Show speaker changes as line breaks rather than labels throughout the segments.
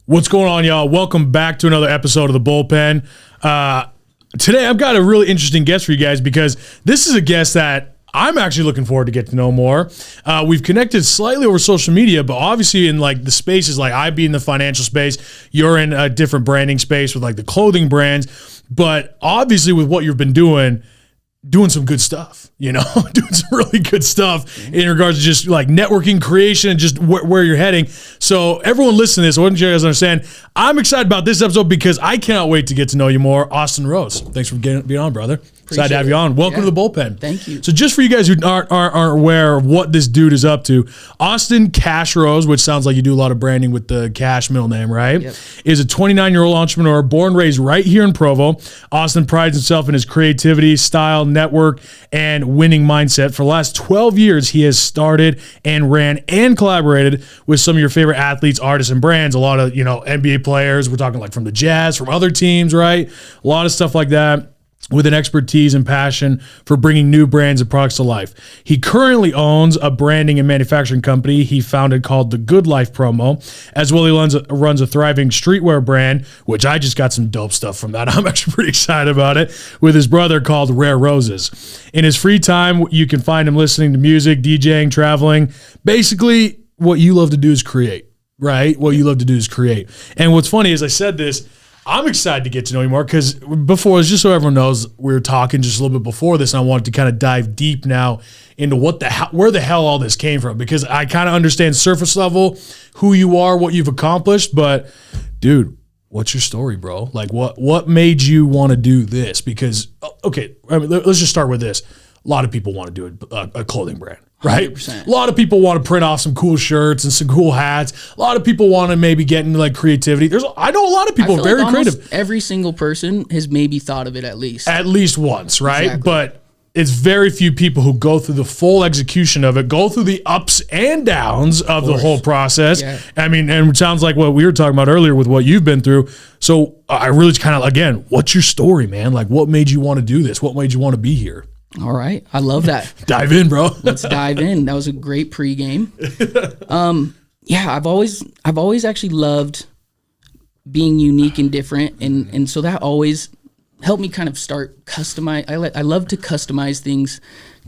What's going on, y'all? Welcome back to another episode of The Bullpen. Today, I've got a really interesting guest for you guys because this is a guest that I'm actually looking forward to get to know more. We've connected slightly over social media, but obviously in like the spaces, like I be in the financial space, you're in a different branding space with like the clothing brands, but obviously with what you've been doing some good stuff, you know, doing some really good stuff in regards to just like networking, creation, and just where you're heading. So everyone listening to this, I want you guys to understand, I'm excited about this episode because I cannot wait to get to know you more. Austin Rose, thanks for being on, brother. Excited to have you on. Welcome to The Bullpen.
Thank you.
So just for you guys who aren't aware of what this dude is up to, Austin Cash Rose, which sounds like you do a lot of branding with the Cash middle name, right? Yep. Is a 29-year-old entrepreneur born and raised right here in Provo. Austin prides himself in his creativity, style, network, and winning mindset. For the last 12 years, he has started and ran and collaborated with some of your favorite athletes, artists, and brands. A lot of, NBA players. We're talking like from the Jazz, from other teams, right? A lot of stuff like that, with an expertise and passion for bringing new brands and products to life. He currently owns a branding and manufacturing company he founded called The Good Life Promo. As well, he runs a thriving streetwear brand, which I just got some dope stuff from that. I'm actually pretty excited about it, with his brother called Rare Roses. In his free time, you can find him listening to music, DJing, traveling. Basically, what you love to do is create, right? What you love to do is create. And what's funny is I said this, I'm excited to get to know you more because before, just so everyone knows, we were talking just a little bit before this, and I wanted to kind of dive deep now into where the hell all this came from, because I kind of understand surface level who you are, what you've accomplished, but dude, what's your story, bro? Like what made you want to do this? Because, okay, I mean, let's just start with this. A lot of people want to do a clothing brand, right? 100%. A lot of people want to print off some cool shirts and some cool hats. A lot of people want to maybe get into like creativity. I know a lot of people are very creative.
Every single person has maybe thought of it at least
once, right?
Exactly.
But it's very few people who go through the full execution of it, go through the ups and downs of the whole process. Yeah. I mean, and it sounds like what we were talking about earlier with what you've been through. So I really kind of, again, what's your story, man? Like, what made you want to do this? What made you want to be here?
All right. I love that.
Dive in, bro.
Let's dive in. That was a great pregame. I've always actually loved being unique and different. And so that always helped me kind of start customize. I love to customize things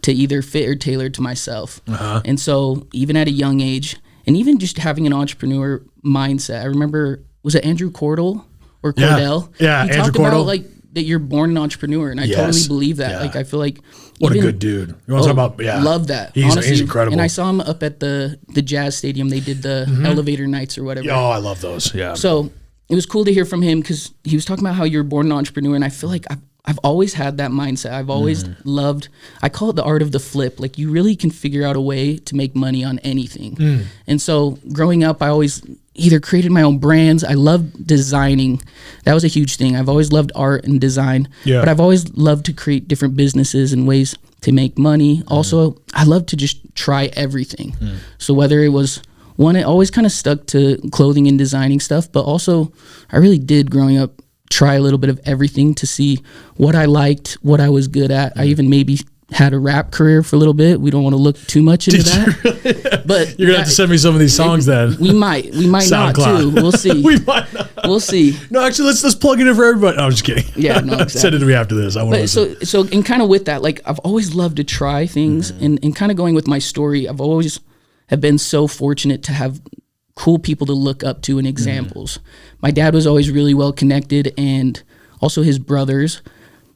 to either fit or tailor to myself. Uh-huh. And so even at a young age, and even just having an entrepreneur mindset, I remember, was it Andrew Cordell or Cordell?
Yeah,
he
Andrew
talked
Cordell.
About like that you're born an entrepreneur, and I totally believe that. Yeah. Like I feel like
what a good dude. You want to talk about? Yeah,
love that.
Honestly, he's incredible.
And I saw him up at the Jazz Stadium. They did the elevator nights or whatever.
Oh, I love those. Yeah.
So it was cool to hear from him because he was talking about how you're born an entrepreneur, and I feel like I've always had that mindset. I've always loved. I call it the art of the flip. Like you really can figure out a way to make money on anything. And so growing up, I always either created my own brands. I loved designing. That was a huge thing. I've always loved art and design, but I've always loved to create different businesses and ways to make money. Also, I love to just try everything. So whether it was it always kind of stuck to clothing and designing stuff, but also I really did growing up try a little bit of everything to see what I liked, what I was good at. I even maybe had a rap career for a little bit. We don't want to look too much into that. But
you're gonna have to send me some of these songs then.
We might not too. We'll see.
We might not.
We'll see.
No, actually, let's plug it in for everybody. No, I'm just kidding.
Yeah, no, exactly.
Send it to me after this. I want to.
So and kind of with that, like I've always loved to try things, and kind of going with my story, I've always have been so fortunate to have cool people to look up to and examples. My dad was always really well connected, and also his brothers.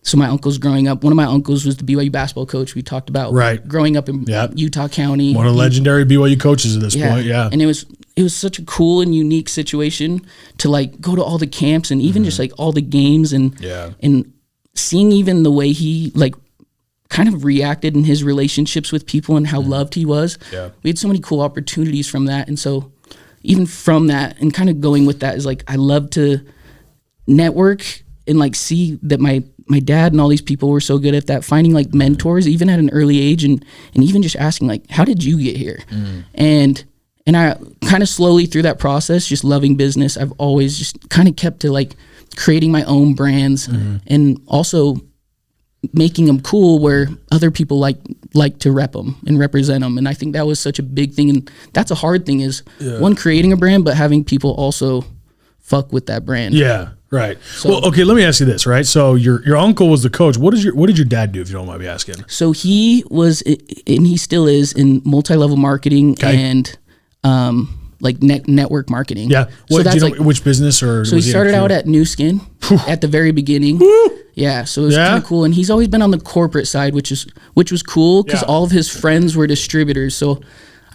So my uncles growing up, one of my uncles was the BYU basketball coach we talked about growing up in Utah County.
One of the legendary BYU coaches at this point,
And it was such a cool and unique situation to like go to all the camps and even just like all the games and seeing even the way he like kind of reacted in his relationships with people and how loved he was. Yeah. We had so many cool opportunities from that. And so even from that and kind of going with that is like I love to network and like see that my dad and all these people were so good at that, finding like mentors even at an early age and even just asking like, how did you get here? And I kind of slowly through that process, just loving business, I've always just kind of kept to like creating my own brands and also making them cool where other people like to rep them and represent them. And I think that was such a big thing. And that's a hard thing is one, creating a brand, but having people also fuck with that brand.
Yeah. Right. So, well, okay, let me ask you this, right? So your uncle was the coach. What did your dad do, if you don't mind me asking?
So he was, and he still is, in multi-level marketing and like network marketing.
Yeah. What, so do you know which business or?
So he started out at New Skin at the very beginning. Yeah. So it was kind of cool, and he's always been on the corporate side, which was cool because all of his friends were distributors. So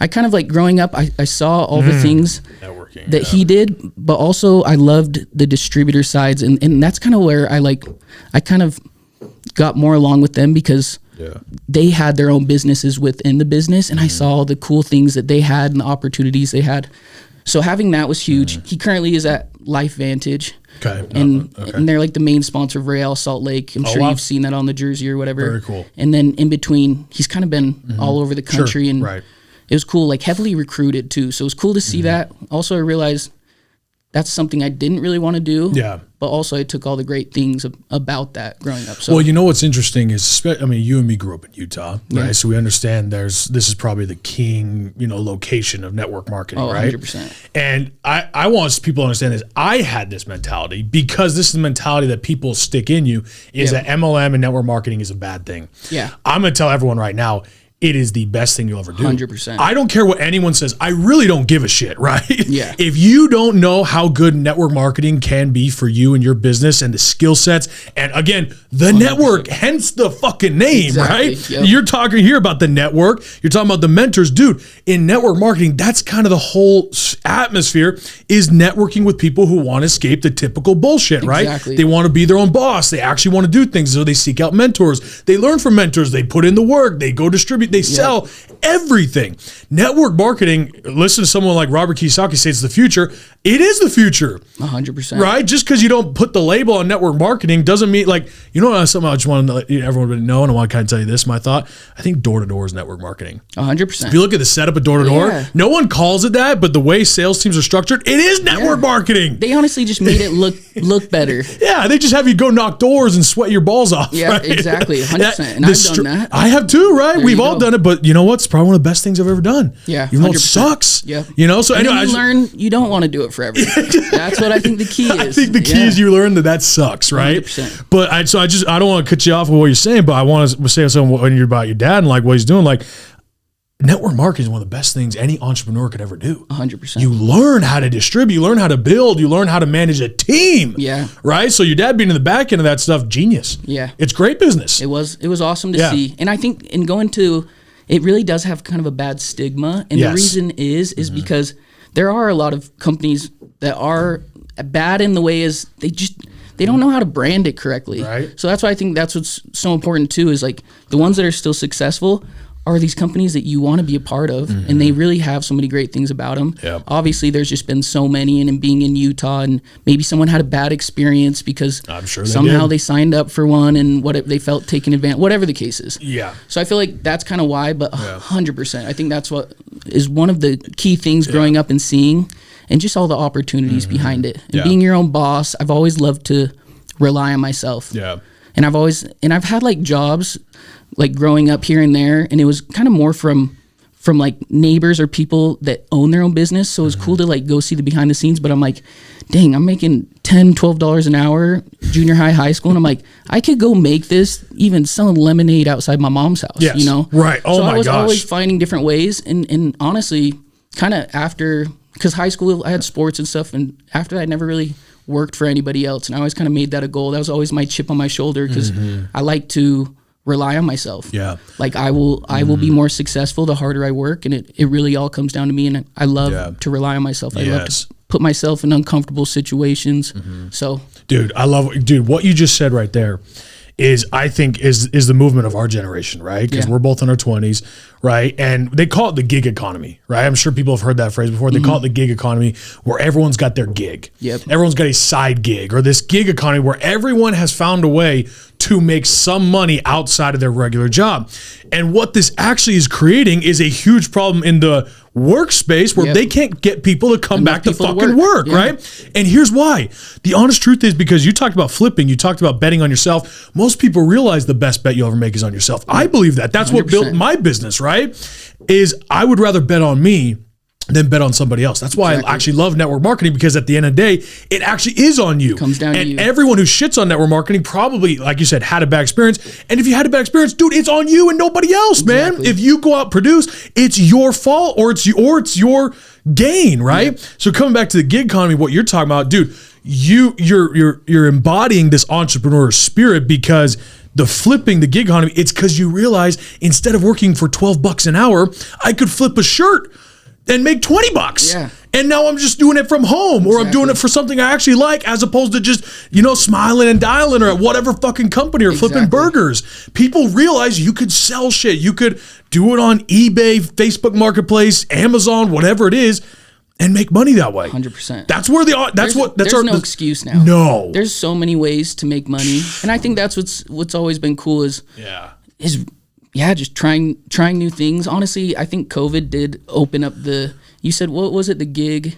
I kind of like growing up, I saw all the things that he did, but also I loved the distributor sides, and that's kind of where I kind of got more along with them because they had their own businesses within the business, and I saw the cool things that they had and the opportunities they had. So having that was huge. He currently is at Life Vantage. And they're like the main sponsor of Real Salt Lake. I'm sure you've seen that on the jersey or whatever.
Very cool.
And then in between, he's kind of been all over the country, and it was cool, like heavily recruited too. So it was cool to see that. Also, I realized that's something I didn't really want to do. Yeah. But also I took all the great things about that growing up. So,
well, you know what's interesting is, I mean, you and me grew up in Utah, right? So we understand this is probably the king, location of network marketing, right?
100%.
And I want people to understand this. I had this mentality because this is the mentality that people stick in you is that MLM and network marketing is a bad thing.
Yeah.
I'm going to tell everyone right now, it is the best thing you'll ever do.
100%.
I don't care what anyone says. I really don't give a shit, right?
Yeah.
If you don't know how good network marketing can be for you and your business and the skill sets, and again, the 100%. Network, hence the fucking name, right? Yep. You're talking here about the network. You're talking about the mentors. Dude, in network marketing, that's kind of the whole atmosphere is networking with people who want to escape the typical bullshit, right?
Exactly.
They want to be their own boss. They actually want to do things. So they seek out mentors. They learn from mentors. They put in the work. They go distribute. They sell everything. Network marketing, listen to someone like Robert Kiyosaki say it's the future. It is the future.
100%.
Right? Just because you don't put the label on network marketing doesn't mean, something I just want to let everyone know, and I want to kind of tell you this, my thought. I think door-to-door is network marketing.
100%.
If you look at the setup of door-to-door, no one calls it that, but the way sales teams are structured, it is network marketing.
They honestly just made it look better.
Yeah, they just have you go knock doors and sweat your balls off.
Yeah,
right?
Exactly. 100%. And I've done that.
I have too, right? We've all done it, but you know what? It's probably one of the best things I've ever done.
Yeah,
even though it sucks.
Yeah,
So
and anyway, you learn you don't want to do it forever. That's what I think the key is.
I think the key is you learn that sucks, right?
100%.
But I don't want to cut you off with what you're saying, but I want to say something about your dad and like what he's doing. Like, network marketing is one of the best things any entrepreneur could ever do.
100%.
You learn how to distribute, you learn how to build, you learn how to manage a team.
Yeah.
Right? So your dad being in the back end of that stuff, genius.
Yeah.
It's great business.
It was awesome to see. And I think in going to, it really does have kind of a bad stigma. And the reason is because there are a lot of companies that are bad in the way is they don't know how to brand it correctly.
Right.
So that's why I think that's what's so important too, is like the ones that are still successful are these companies that you want to be a part of, and they really have so many great things about them.
Yep.
Obviously, there's just been so many, and being in Utah, and maybe someone had a bad experience because
I'm sure
somehow they signed up for one, and they felt taken advantage, whatever the case is.
Yeah.
So I feel like that's kind of why, but 100%, I think that's what is one of the key things growing up and seeing, and just all the opportunities behind it. And being your own boss, I've always loved to rely on myself.
Yeah.
And I've had like jobs like growing up here and there, and it was kind of more from like neighbors or people that own their own business. So it was cool to like go see the behind the scenes, but I'm like, dang, I'm making $10, $12 an hour, junior high school. And I'm like, I could go make this even selling lemonade outside my mom's house,
Right. Oh,
so
my gosh.
I was always finding different ways. And honestly, kind of because high school, I had sports and stuff. And after that, I never really worked for anybody else. And I always kind of made that a goal. That was always my chip on my shoulder because I like to rely on myself.
Yeah.
Like I will be more successful the harder I work, and it really all comes down to me, and I love to rely on myself. I love to put myself in uncomfortable situations. So what you just said right there is, I think, is the movement of our generation, right? Because we're both in our 20s, right? And they call it the gig economy, right? I'm sure people have heard that phrase before. They call it the gig economy, where everyone's got their gig. Yep.
Everyone's got a side gig, or this gig economy where everyone has found a way to make some money outside of their regular job. And what this actually is creating is a huge problem in the workspace where they can't get people to come back to fucking work, right? And here's why. The honest truth is, because you talked about flipping, you talked about betting on yourself. Most people realize the best bet you'll ever make is on yourself. I believe that. That's 100%. What built my business, right? Is I would rather bet on me then bet on somebody else. That's why I actually love network marketing, because at the end of the day, it actually is on you.
Comes down to you.
And everyone who shits on network marketing probably, like you said, had a bad experience. And if you had a bad experience, dude, it's on you and nobody else, man. If you go out produce, it's your fault or it's your gain, right? Yeah. So coming back to the gig economy, what you're talking about, dude, you're embodying this entrepreneur spirit, because the flipping the gig economy, it's because you realize instead of working for $12 an hour, I could flip a shirt and make $20.
Yeah.
And now I'm just doing it from home, or I'm doing it for something I actually like, as opposed to just, smiling and dialing or at whatever fucking company or flipping burgers. People realize you could sell shit. You could do it on eBay, Facebook Marketplace, Amazon, whatever it is, and make money that way.
100%.
That's where there's no
excuse now.
No.
There's so many ways to make money. And I think that's what's always been cool is just trying new things. Honestly, I think COVID did open up you said, what was it? The gig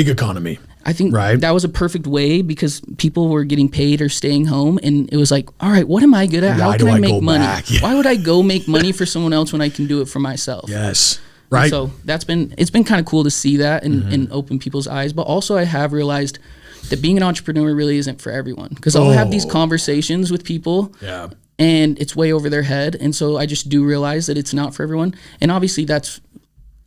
economy.
I think that was a perfect way, because people were getting paid or staying home, and it was like, all right, what am I good at? How can I make money? Yeah. Why would I go make money for someone else when I can do it for myself?
Yes. Right.
And so it's been kind of cool to see that and open people's eyes. But also I have realized that being an entrepreneur really isn't for everyone, because I'll have these conversations with people. Yeah. And it's way over their head. And so I just do realize that it's not for everyone. And obviously that's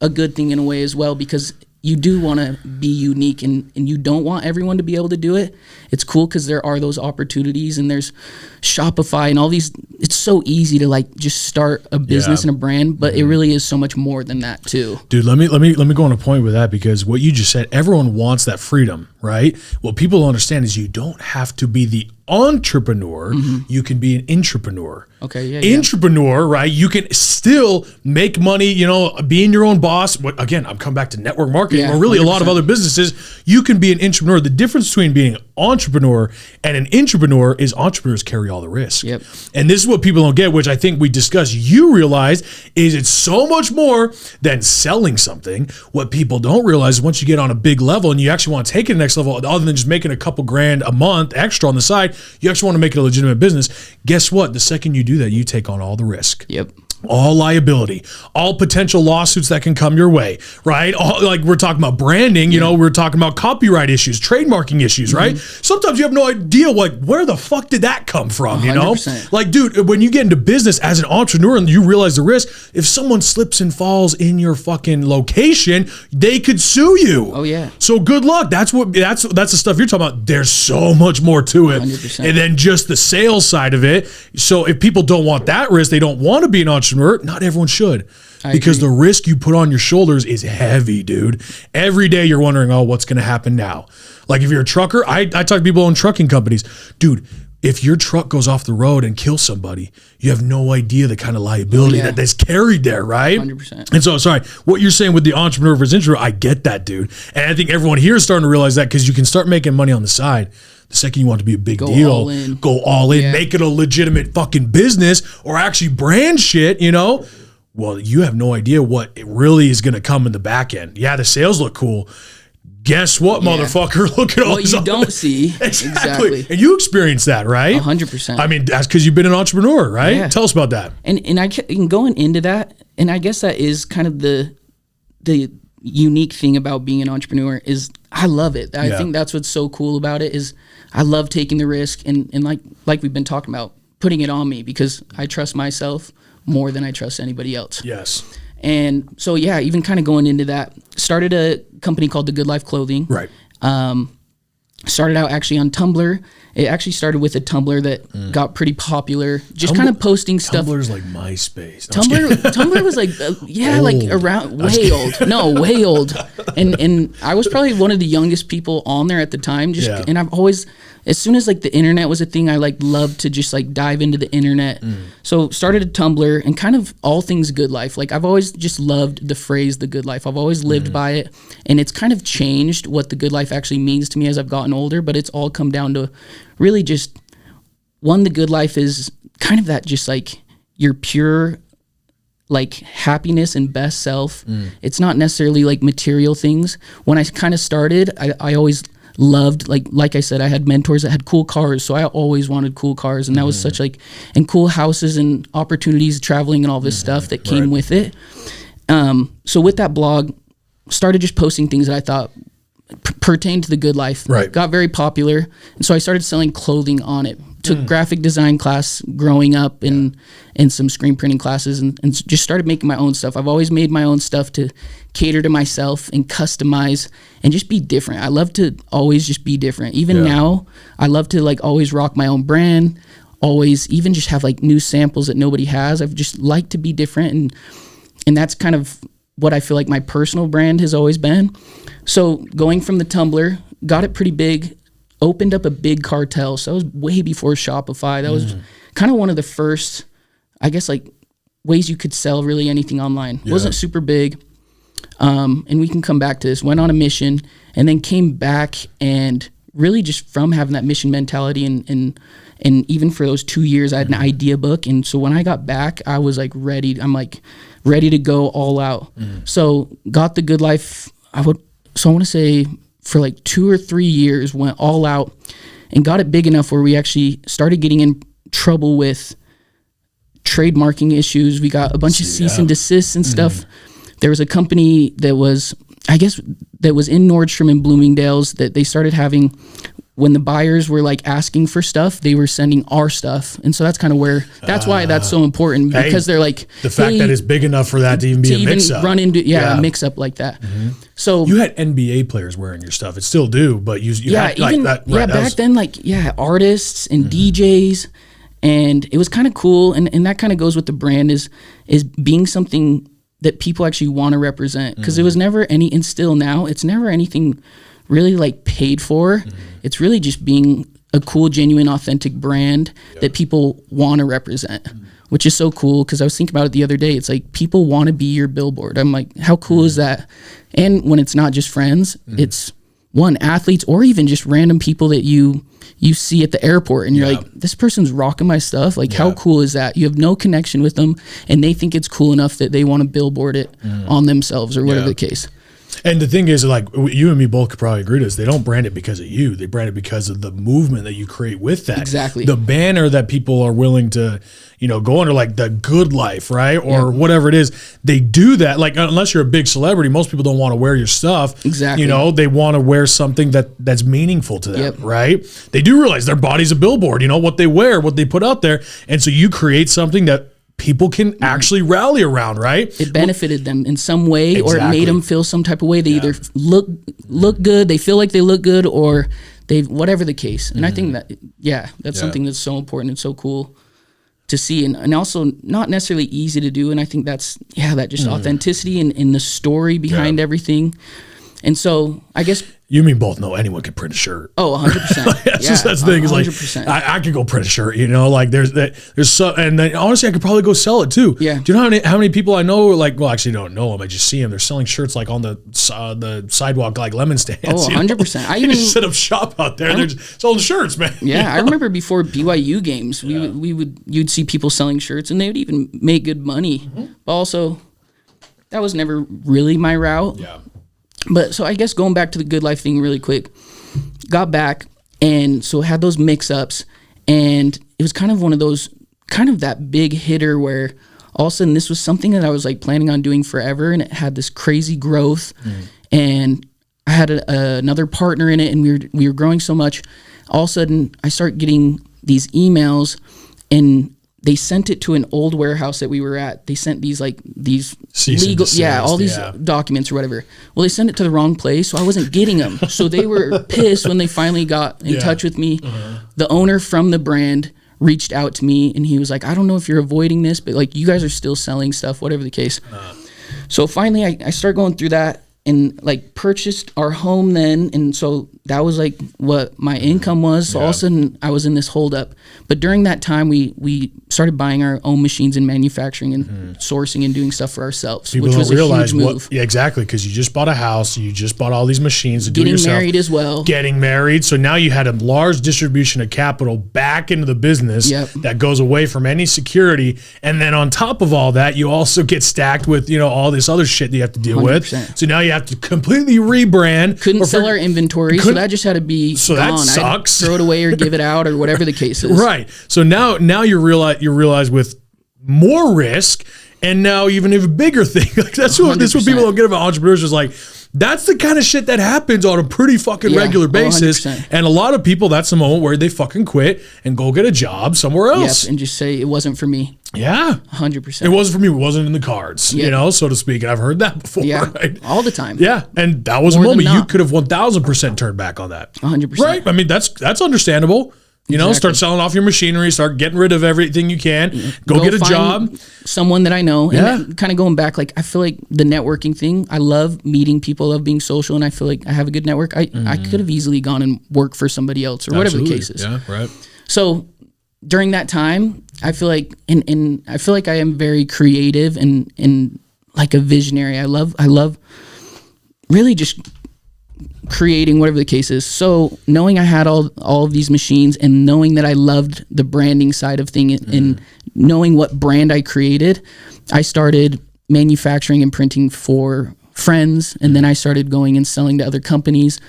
a good thing in a way as well, because you do want to be unique and you don't want everyone to be able to do it. It's cool because there are those opportunities, and there's Shopify and all these. It's so easy to just start a business and a brand, but it really is so much more than that too.
Dude, let me go on a point with that, because what you just said, everyone wants that freedom, right? What people don't understand is you don't have to be the entrepreneur. You can be an intrapreneur.
Okay, yeah.
Intrapreneur, right? You can still make money, being your own boss. But again, I'm coming back to network marketing, or really 100%. A lot of other businesses. You can be an intrapreneur. The difference between being an entrepreneur and an intrapreneur is entrepreneurs carry all the risk.
Yep.
And this is what people don't get, which I think we discussed. You realize is it's so much more than selling something. What people don't realize is once you get on a big level and you actually want to take it to the next level, other than just making a couple grand a month extra on the side, you actually want to make it a legitimate business. Guess what? The second you do that, you take on all the risk.
Yep.
All liability, all potential lawsuits that can come your way, right? Like we're talking about branding, we're talking about copyright issues, trademarking issues, right? Sometimes you have no idea, where the fuck did that come from,
100%.
Like, dude, when you get into business as an entrepreneur and you realize the risk, if someone slips and falls in your fucking location, they could sue you.
Oh, yeah.
So good luck. That's the stuff you're talking about. There's so much more to it.
100%.
And then just the sales side of it. So if people don't want that risk, they don't want to be an entrepreneur, not everyone should, because the risk you put on your shoulders is heavy, dude. Every day you're wondering, what's going to happen now? Like if you're a trucker, I talk to people in trucking companies, dude, if your truck goes off the road and kills somebody, you have no idea the kind of liability that is carried there, right?
100%.
And so, sorry, what you're saying with the entrepreneur versus introvert, I get that, dude. And I think everyone here is starting to realize that, because you can start making money on the side. The second you want it to be a big deal, go all in, make it a legitimate fucking business, or actually brand shit, well, you have no idea what it really is going to come in the back end. Yeah, the sales look cool. Guess what, motherfucker? Look at all this.
What you don't see.
Exactly. And you experience that, right?
100%.
I mean, that's because you've been an entrepreneur, right? Yeah. Tell us about that.
And I can going into that, and I guess that is kind of the unique thing about being an entrepreneur is I love it. I think that's what's so cool about it is I love taking the risk and like we've been talking about, putting it on me, because I trust myself more than I trust anybody else.
Yes.
And so, even kind of going into that, started a company called The Good Life Clothing.
Right.
Started out actually on Tumblr. It actually started with a Tumblr that got pretty popular. Just kind of posting stuff.
Tumblr's like MySpace.
Tumblr was like, like around way old. No, way old. And I was probably one of the youngest people on there at the time. And I've always, as soon as the internet was a thing, I loved to just dive into the internet. So started a Tumblr and kind of all things good life. I've always just loved the phrase the good life. I've always lived by it, and it's kind of changed what the good life actually means to me as I've gotten older, but it's all come down to really just the good life is kind of that just your pure happiness and best self. It's not necessarily material things. When I kind of started, I always loved, like I said, I had mentors that had cool cars, so I always wanted cool cars, and that was such and cool houses and opportunities, traveling and all this stuff that came with it. So with that blog, started just posting things that I thought pertained to the good life.
Right.
Got very popular. And so I started selling clothing on it. Took graphic design class growing up and some screen printing classes and just started making my own stuff. I've always made my own stuff to cater to myself and customize and just be different. I love to always just be different. Even now, I love to like always rock my own brand, always even just have like new samples that nobody has. I've just liked to be different and that's kind of what I feel like my personal brand has always been. So going from the Tumblr, got it pretty big, opened up a big cartel. So that was way before Shopify. That was kind of one of the first, I guess, like ways you could sell really anything online. It wasn't super big. And we can come back to this. Went on a mission and then came back and really just from having that mission mentality and even for those 2 years, I had an idea book. And so when I got back, I was like ready. I'm like ready to go all out. So got the good life. I want to say for like 2 or 3 years, went all out and got it big enough where we actually started getting in trouble with trademarking issues. We got a bunch of cease and desists and stuff. There was a company that was, I guess, that was in Nordstrom and Bloomingdale's that they started having when the buyers were like asking for stuff, they were sending our stuff. And so that's kind of where, that's why that's so important because they're like,
the fact that it's big enough for that to even be a mix up.
Run into, a mix up like that. So
you had NBA players wearing your stuff. It still do, but you had
even,
like that. Right,
back then, like, artists and DJs. And it was kind of cool. And that kind of goes with the brand is being something that people actually want to represent. Because it was never any, and still now, it's never anything really like paid for. It's really just being a cool, genuine, authentic brand that people want to represent, which is so cool. Because I was thinking about it the other day. It's like people want to be your billboard. I'm like, how cool is that? And when it's not just friends, it's athletes or even just random people that you see at the airport and you're like, this person's rocking my stuff. Like, how cool is that? You have no connection with them and they think it's cool enough that they want to billboard it on themselves or whatever the case.
And the thing is, like, you and me both could probably agree to this. They don't brand it because of you. They brand it because of the movement that you create with that.
Exactly.
The banner that people are willing to, go under, like the good life, right? Or whatever it is. They do that. Like, unless you're a big celebrity, most people don't want to wear your stuff.
Exactly.
They want to wear something that's meaningful to them, right? They do realize their body's a billboard, what they wear, what they put out there. And so you create something that people can actually rally around, right?
It benefited them in some way or it made them feel some type of way. They either look good, they feel like they look good, or they, whatever the case. And I think that, that's something that's so important and so cool to see and also not necessarily easy to do. And I think that's, that just authenticity and the story behind everything. And so I guess
you mean both know anyone can print a shirt.
Oh, 100%.
That's the thing. Is like, I could go print a shirt, like there's so, and then honestly, I could probably go sell it too.
Yeah.
Do you know how many people I know, like, well, actually don't know them. I just see them. They're selling shirts like on the sidewalk, like lemon stands.
Oh, 100%. I
even just set up shop out there. They're just selling shirts, man.
Yeah. I remember before BYU games, you'd see people selling shirts and they would even make good money. But also that was never really my route.
Yeah.
But so I guess going back to the good life thing really quick, got back and so had those mix-ups and it was kind of one of those, kind of that big hitter where all of a sudden this was something that I was like planning on doing forever and it had this crazy growth and I had another partner in it and we were growing so much. All of a sudden I start getting these emails and they sent it to an old warehouse that we were at. They sent these legal, all these documents or whatever. Well, they sent it to the wrong place, so I wasn't getting them. So they were pissed when they finally got in touch with me. The owner from the brand reached out to me, and he was like, I don't know if you're avoiding this, but like you guys are still selling stuff, whatever the case. So finally, I started going through that and like purchased our home then, and so that was like what my income was. So all of a sudden I was in this holdup. But during that time we started buying our own machines and manufacturing and sourcing and doing stuff for ourselves,
People
which was
don't realize
a huge move.
Exactly, because you just bought a house, you just bought all these machines to do it yourself.
Getting married as well.
Getting married. So now you had a large distribution of capital back into the business that goes away from any security. And then on top of all that, you also get stacked with, all this other shit that you have to deal 100%. With. So now you have to completely rebrand.
Couldn't sell our inventory, so that just had to be
so
gone.
That sucks.
I'd throw it away or give it out or whatever the case is.
Right. So now you realize with more risk and now even a bigger thing. Like this is what people don't get about entrepreneurs is like That's the kind of shit that happens on a pretty fucking regular basis. 100%. And a lot of people, that's the moment where they fucking quit and go get a job somewhere else.
Yep, and just say, it wasn't for me.
Yeah.
100%.
It wasn't for me. It wasn't in the cards, you know, so to speak. And I've heard that before, right?
All the time.
Yeah. And that was a moment you could have 1000% turned back on that.
100%.
Right? I mean, that's understandable. You know, start selling off your machinery, start getting rid of everything you can, go get a job.
Someone that I know, and kind of going back, like, I feel like the networking thing, I love meeting people, I love being social, and I feel like I have a good network. I could have easily gone and worked for somebody else or whatever the case is.
Yeah, right.
So during that time, I feel like, and I feel like I am very creative and like a visionary. I love really just creating, whatever the case is. So knowing I had all of these machines and knowing that I loved the branding side of things and knowing what brand I created, I started manufacturing and printing for friends. And then I started going and selling to other companies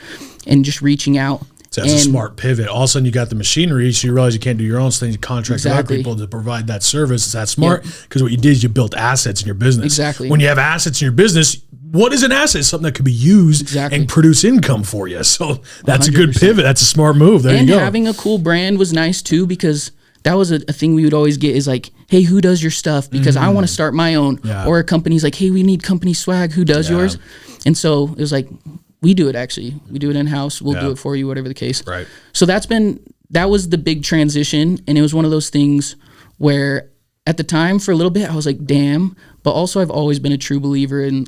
and just reaching out.
So that's a smart pivot. All of a sudden you got the machinery, so you realize you can't do your own thing. You contract other people to provide that service. Is that smart? Because what you did is you built assets in your business.
Exactly.
When you have assets in your business, what is an asset? Something that could be used and produce income for you. So that's 100%. A good pivot. That's a smart move. There you go.
And having a cool brand was nice too, because that was a thing we would always get is like, hey, who does your stuff? Because I want to start my own. Yeah. Or a company's like, hey, we need company swag. Who does yours? And so it was like, we do it actually. We do it in-house. We'll do it for you, whatever the case.
Right.
So that was the big transition. And it was one of those things where at the time for a little bit, I was like, damn. But also I've always been a true believer in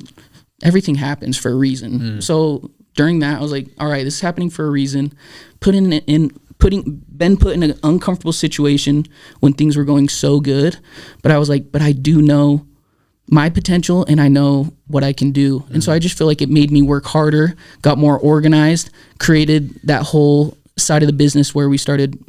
everything happens for a reason. So during that, I was like, all right, this is happening for a reason. Been put in an uncomfortable situation when things were going so good. But I was like, but I do know my potential and I know what I can do. And so I just feel like it made me work harder, got more organized, created that whole side of the business where we started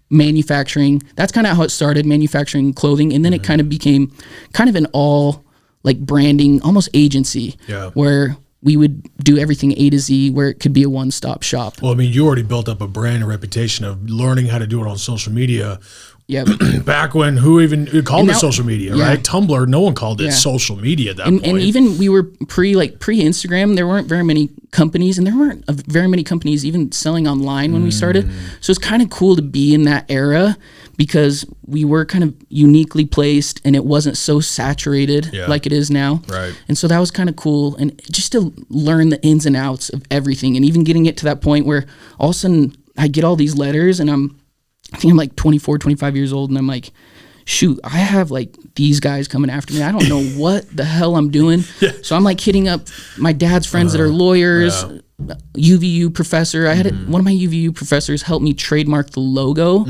manufacturing. That's kind of how it started, manufacturing clothing. And then it kind of became kind of an all like branding, almost agency where we would do everything A to Z, where it could be a one-stop shop.
Well, I mean, you already built up a brand and reputation of learning how to do it on social media.
Yeah.
Back when who even called it social media, right? Tumblr, no one called it social media at that point.
And even we were pre-Instagram, there weren't very many companies, and there weren't very many companies even selling online when we started. So it's kind of cool to be in that era because we were kind of uniquely placed and it wasn't so saturated like it is now.
Right.
And so that was kind of cool. And just to learn the ins and outs of everything, and even getting it to that point where all of a sudden I get all these letters and I think I'm like 24, 25 years old, and I'm like, shoot, I have like these guys coming after me. I don't know what the hell I'm doing. So I'm like hitting up my dad's friends that are lawyers, UVU professor. I had one of my UVU professors help me trademark the logo.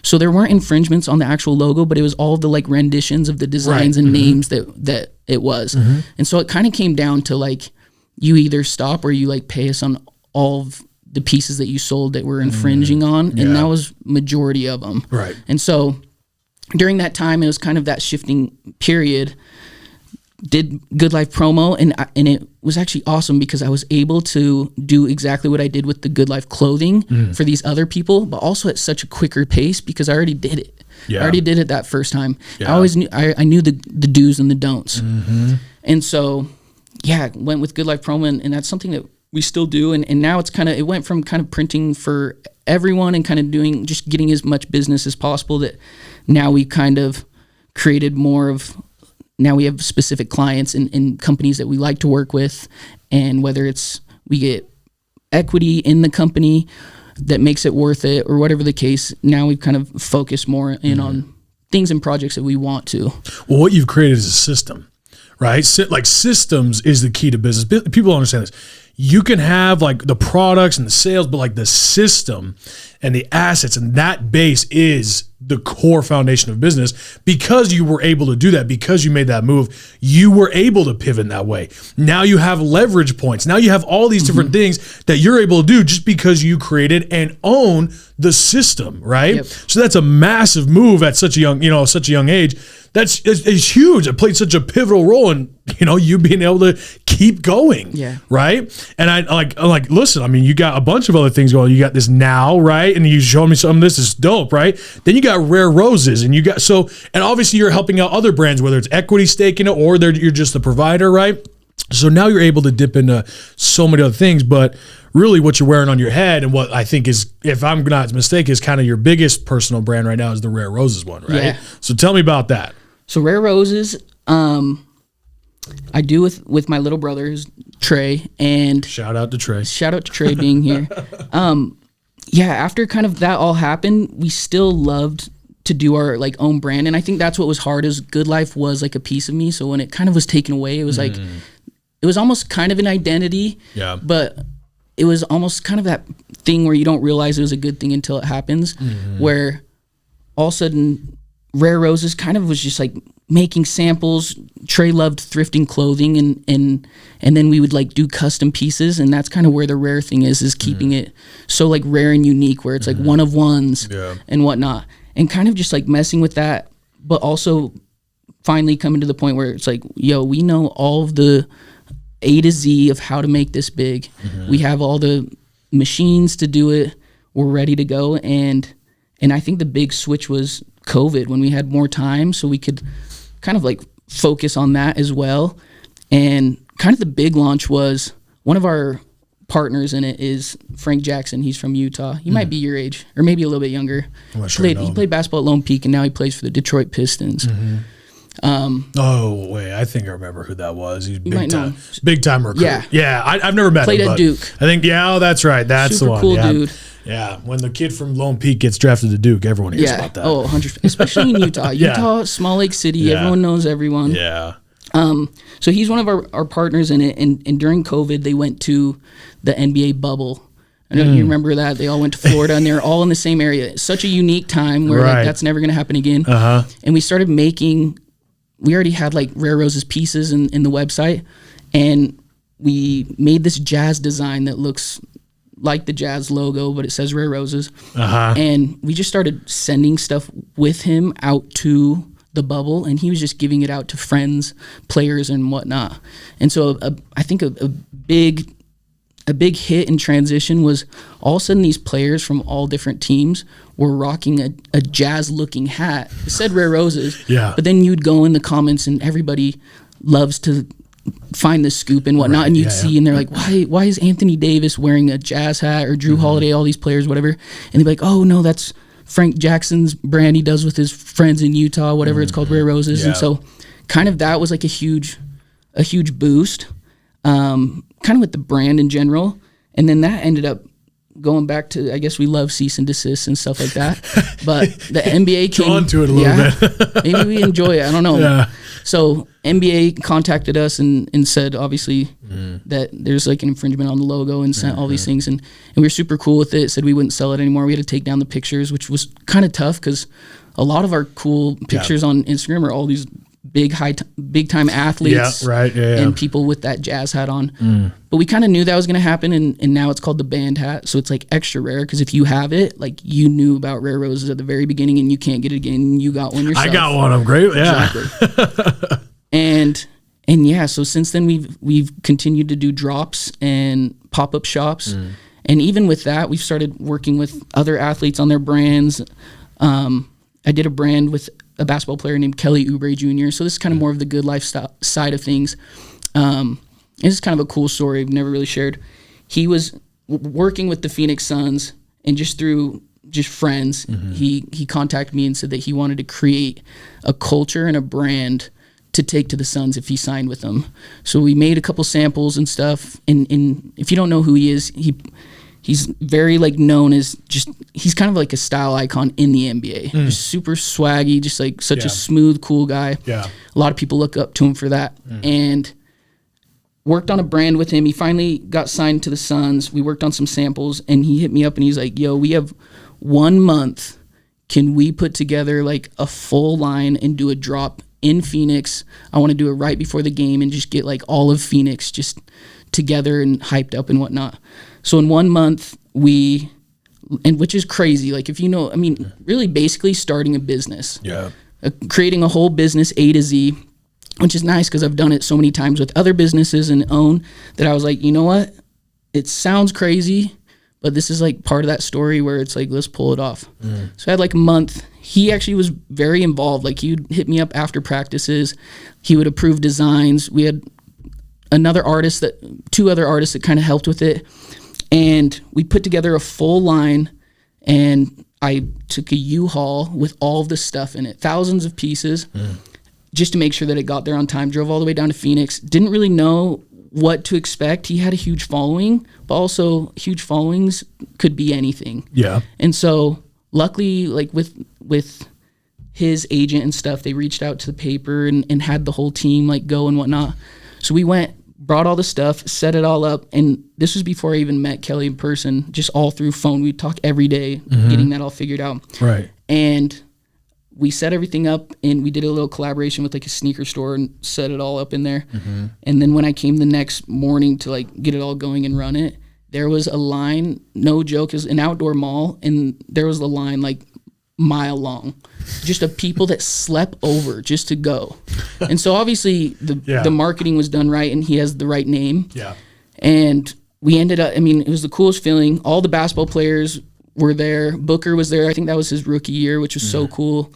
So there weren't infringements on the actual logo, but it was all the like renditions of the designs and names that it was. And so it kind of came down to like, you either stop or you like pay us on all of the pieces that you sold that were infringing on, and that was majority of them.
Right.
And so during that time, it was kind of that shifting period. Did Good Life promo, and it was actually awesome because I was able to do exactly what I did with the Good Life clothing for these other people, but also at such a quicker pace because I already did it. I already did it that first time. I always knew I knew the do's and the don'ts, and so went with Good Life promo, and that's something that we still do, and now it went from kind of printing for everyone and kind of just getting as much business as possible, that now we kind of created more of, now we have specific clients and companies that we like to work with, and whether it's we get equity in the company that makes it worth it or whatever the case, now we've kind of focused more in on things and projects that we want to.
Well, what you've created is a system, right? Like systems is the key to business. People don't understand this. You can have like the products and the sales, but like the system and the assets and that base is the core foundation of business. Because you were able to do that, because you made that move, you were able to pivot in that way. Now you have leverage points. Now you have all these different things that you're able to do just because you created and own the system, right?
Yep.
So that's a massive move at such a young age. It's huge. It played such a pivotal role in, you being able to keep going.
Yeah.
Right. And I like, listen, I mean, you got a bunch of other things going. You got this now, right? And you showed me some of this is dope, right? Then you got Rare Roses, and and obviously you're helping out other brands, whether it's equity stake in it or you're just the provider, right? So now you're able to dip into so many other things, but really what you're wearing on your head and what I think is, if I'm not mistaken, is kind of your biggest personal brand right now is the Rare Roses one, right? Yeah. So tell me about that.
So Rare Roses, I do with my little brother, who's Trey, and
shout out to Trey
being here. Yeah, after kind of that all happened, we still loved to do our like own brand, and I think that's what was hard. Is Good Life was like a piece of me, so when it kind of was taken away, it was like it was almost kind of an identity.
Yeah,
but it was almost kind of that thing where you don't realize it was a good thing until it happens. Where all of a sudden, Rare Roses kind of was just like making samples. Trey loved thrifting clothing, and then we would like do custom pieces, and that's kind of where the Rare thing is keeping it so like rare and unique, where it's like one of ones and whatnot, and kind of just like messing with that, but also finally coming to the point where it's like, yo, we know all of the A to Z of how to make this big. We have all the machines to do it. We're ready to go, and I think the big switch was COVID, when we had more time, so we could kind of like focus on that as well. And kind of the big launch was, one of our partners in it is Frank Jackson. He's from Utah. He might be your age, or maybe a little bit younger. He played basketball at Lone Peak, and now he plays for the Detroit Pistons.
Oh wait, I think I remember who that was. He's big time recruit. Yeah. I've never met him.
Played at Duke.
I think that's right. That's
super
the one.
Cool dude.
Yeah, when the kid from Lone Peak gets drafted to Duke, everyone hears about that.
Oh, 100%. Especially in Utah. Utah, small lake city. Everyone knows everyone.
Yeah.
So he's one of our partners in it, and during COVID, they went to the NBA bubble. I know you remember that. They all went to Florida, and they were all in the same area. It's such a unique time where like, that's never going to happen again. And we started making, we already had like Rare Roses pieces in the website, and we made this jazz design that looks like the jazz logo, but it says Rare Roses. And we just started sending stuff with him out to the bubble, and he was just giving it out to friends, players, and whatnot. And so I think a big hit and transition was, all of a sudden these players from all different teams were rocking a jazz looking hat. It said Rare Roses. But then you'd go in the comments, and everybody loves to find the scoop and whatnot, and you'd see, and they're like, why is Anthony Davis wearing a jazz hat, or Drew Holiday, all these players, whatever, and they'd be like, oh no, that's Frank Jackson's brand he does with his friends in Utah, whatever, it's called Rare Roses. And so kind of that was like a huge boost, kind of with the brand in general. And then that ended up going back to, I guess we love cease and desist and stuff like that, but the NBA came
on to it a little bit.
Maybe we enjoy it, I don't know. So NBA contacted us and said, obviously, that there's like an infringement on the logo, and sent all these things, and we were super cool with it. Said we wouldn't sell it anymore. We had to take down the pictures, which was kind of tough, because a lot of our cool pictures on Instagram are all these big time athletes, and people with that jazz hat on. But we kind of knew that was going to happen, and now it's called the band hat, so it's like extra rare, because if you have it, like, you knew about Rare Roses at the very beginning, and you can't get it again, and you got one yourself.
I got one. I'm great.
Exactly. and yeah, so since then we've continued to do drops and pop-up shops, and even with that, we've started working with other athletes on their brands. I did a brand with a basketball player named Kelly Oubre Jr., so this is kind of more of the Good Life side of things. This is kind of a cool story I've never really shared. He was working with the Phoenix Suns, and just through friends, he contacted me and said that he wanted to create a culture and a brand to take to the Suns if he signed with them. So we made a couple samples and stuff, and if you don't know who he is, he's very like known as he's kind of like a style icon in the NBA. Just super swaggy, just like such a smooth, cool guy. A lot of people look up to him for that. And worked on a brand with him. He finally got signed to the Suns. We worked on some samples, and he hit me up and he's like, yo, we have 1 month. Can we put together like a full line and do a drop in Phoenix? I want to do it right before the game and just get like all of Phoenix just together and hyped up and whatnot. So in 1 month, which is crazy. Like, if you know, I mean, really basically starting a business. Creating a whole business A to Z, which is nice because I've done it so many times with other businesses and own that I was like, you know what? It sounds crazy, but this is like part of that story where it's like, let's pull it off. So I had like a month. He actually was very involved. Like, he would hit me up after practices. He would approve designs. We had two other artists that kind of helped with it. And we put together a full line, and I took a U-Haul with all of the stuff in it, thousands of pieces, just to make sure that it got there on time. Drove all the way down to Phoenix. Didn't really know what to expect. He had a huge following, but also huge followings could be anything.
Yeah.
And so luckily, like with his agent and stuff, they reached out to the paper and had the whole team like go and whatnot. So we went, brought all the stuff, set it all up, and this was before I even met Kelly in person, just all through phone. We'd talk every day, getting that all figured out.
Right.
And we set everything up, and we did a little collaboration with like a sneaker store and set it all up in there. And then when I came the next morning to like get it all going and run it, there was a line, no joke, it was an outdoor mall, and there was a line like mile long, just of people that slept over just to go. And so obviously the marketing was done right, and he has the right name.
Yeah.
And we ended up, I mean, it was the coolest feeling. All the basketball players were there. Booker was there. I think that was his rookie year, which was so cool.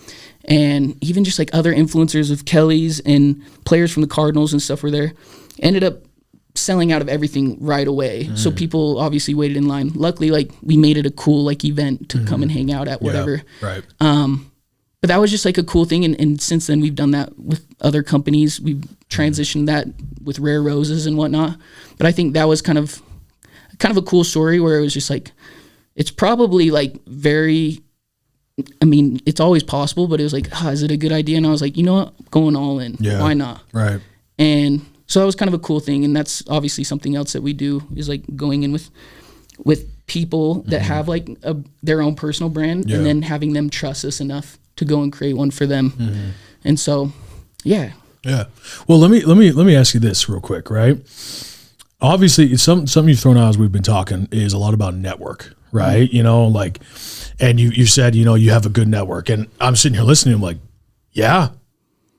And even just like other influencers of Kelly's and players from the Cardinals and stuff were there. Ended up selling out of everything right away. So people obviously waited in line. Luckily, like we made it a cool like event to come and hang out at, whatever.
Yeah, right.
But that was just like a cool thing. And since then we've done that with other companies. We've transitioned that with Rare Roses and whatnot. But I think that was kind of a cool story where it was just like, it's probably like very, I mean, it's always possible, but it was like, is it a good idea? And I was like, you know what, going all in.
Yeah.
Why not?
Right.
And so that was kind of a cool thing. And that's obviously something else that we do is like going in with people that have like their own personal brand and then having them trust us enough to go and create one for them. And so, yeah. Yeah.
Well, let me ask you this real quick, right? Obviously, something you've thrown out as we've been talking is a lot about network, right? You know, like, and you said, you know, you have a good network, and I'm sitting here listening. I'm like, yeah,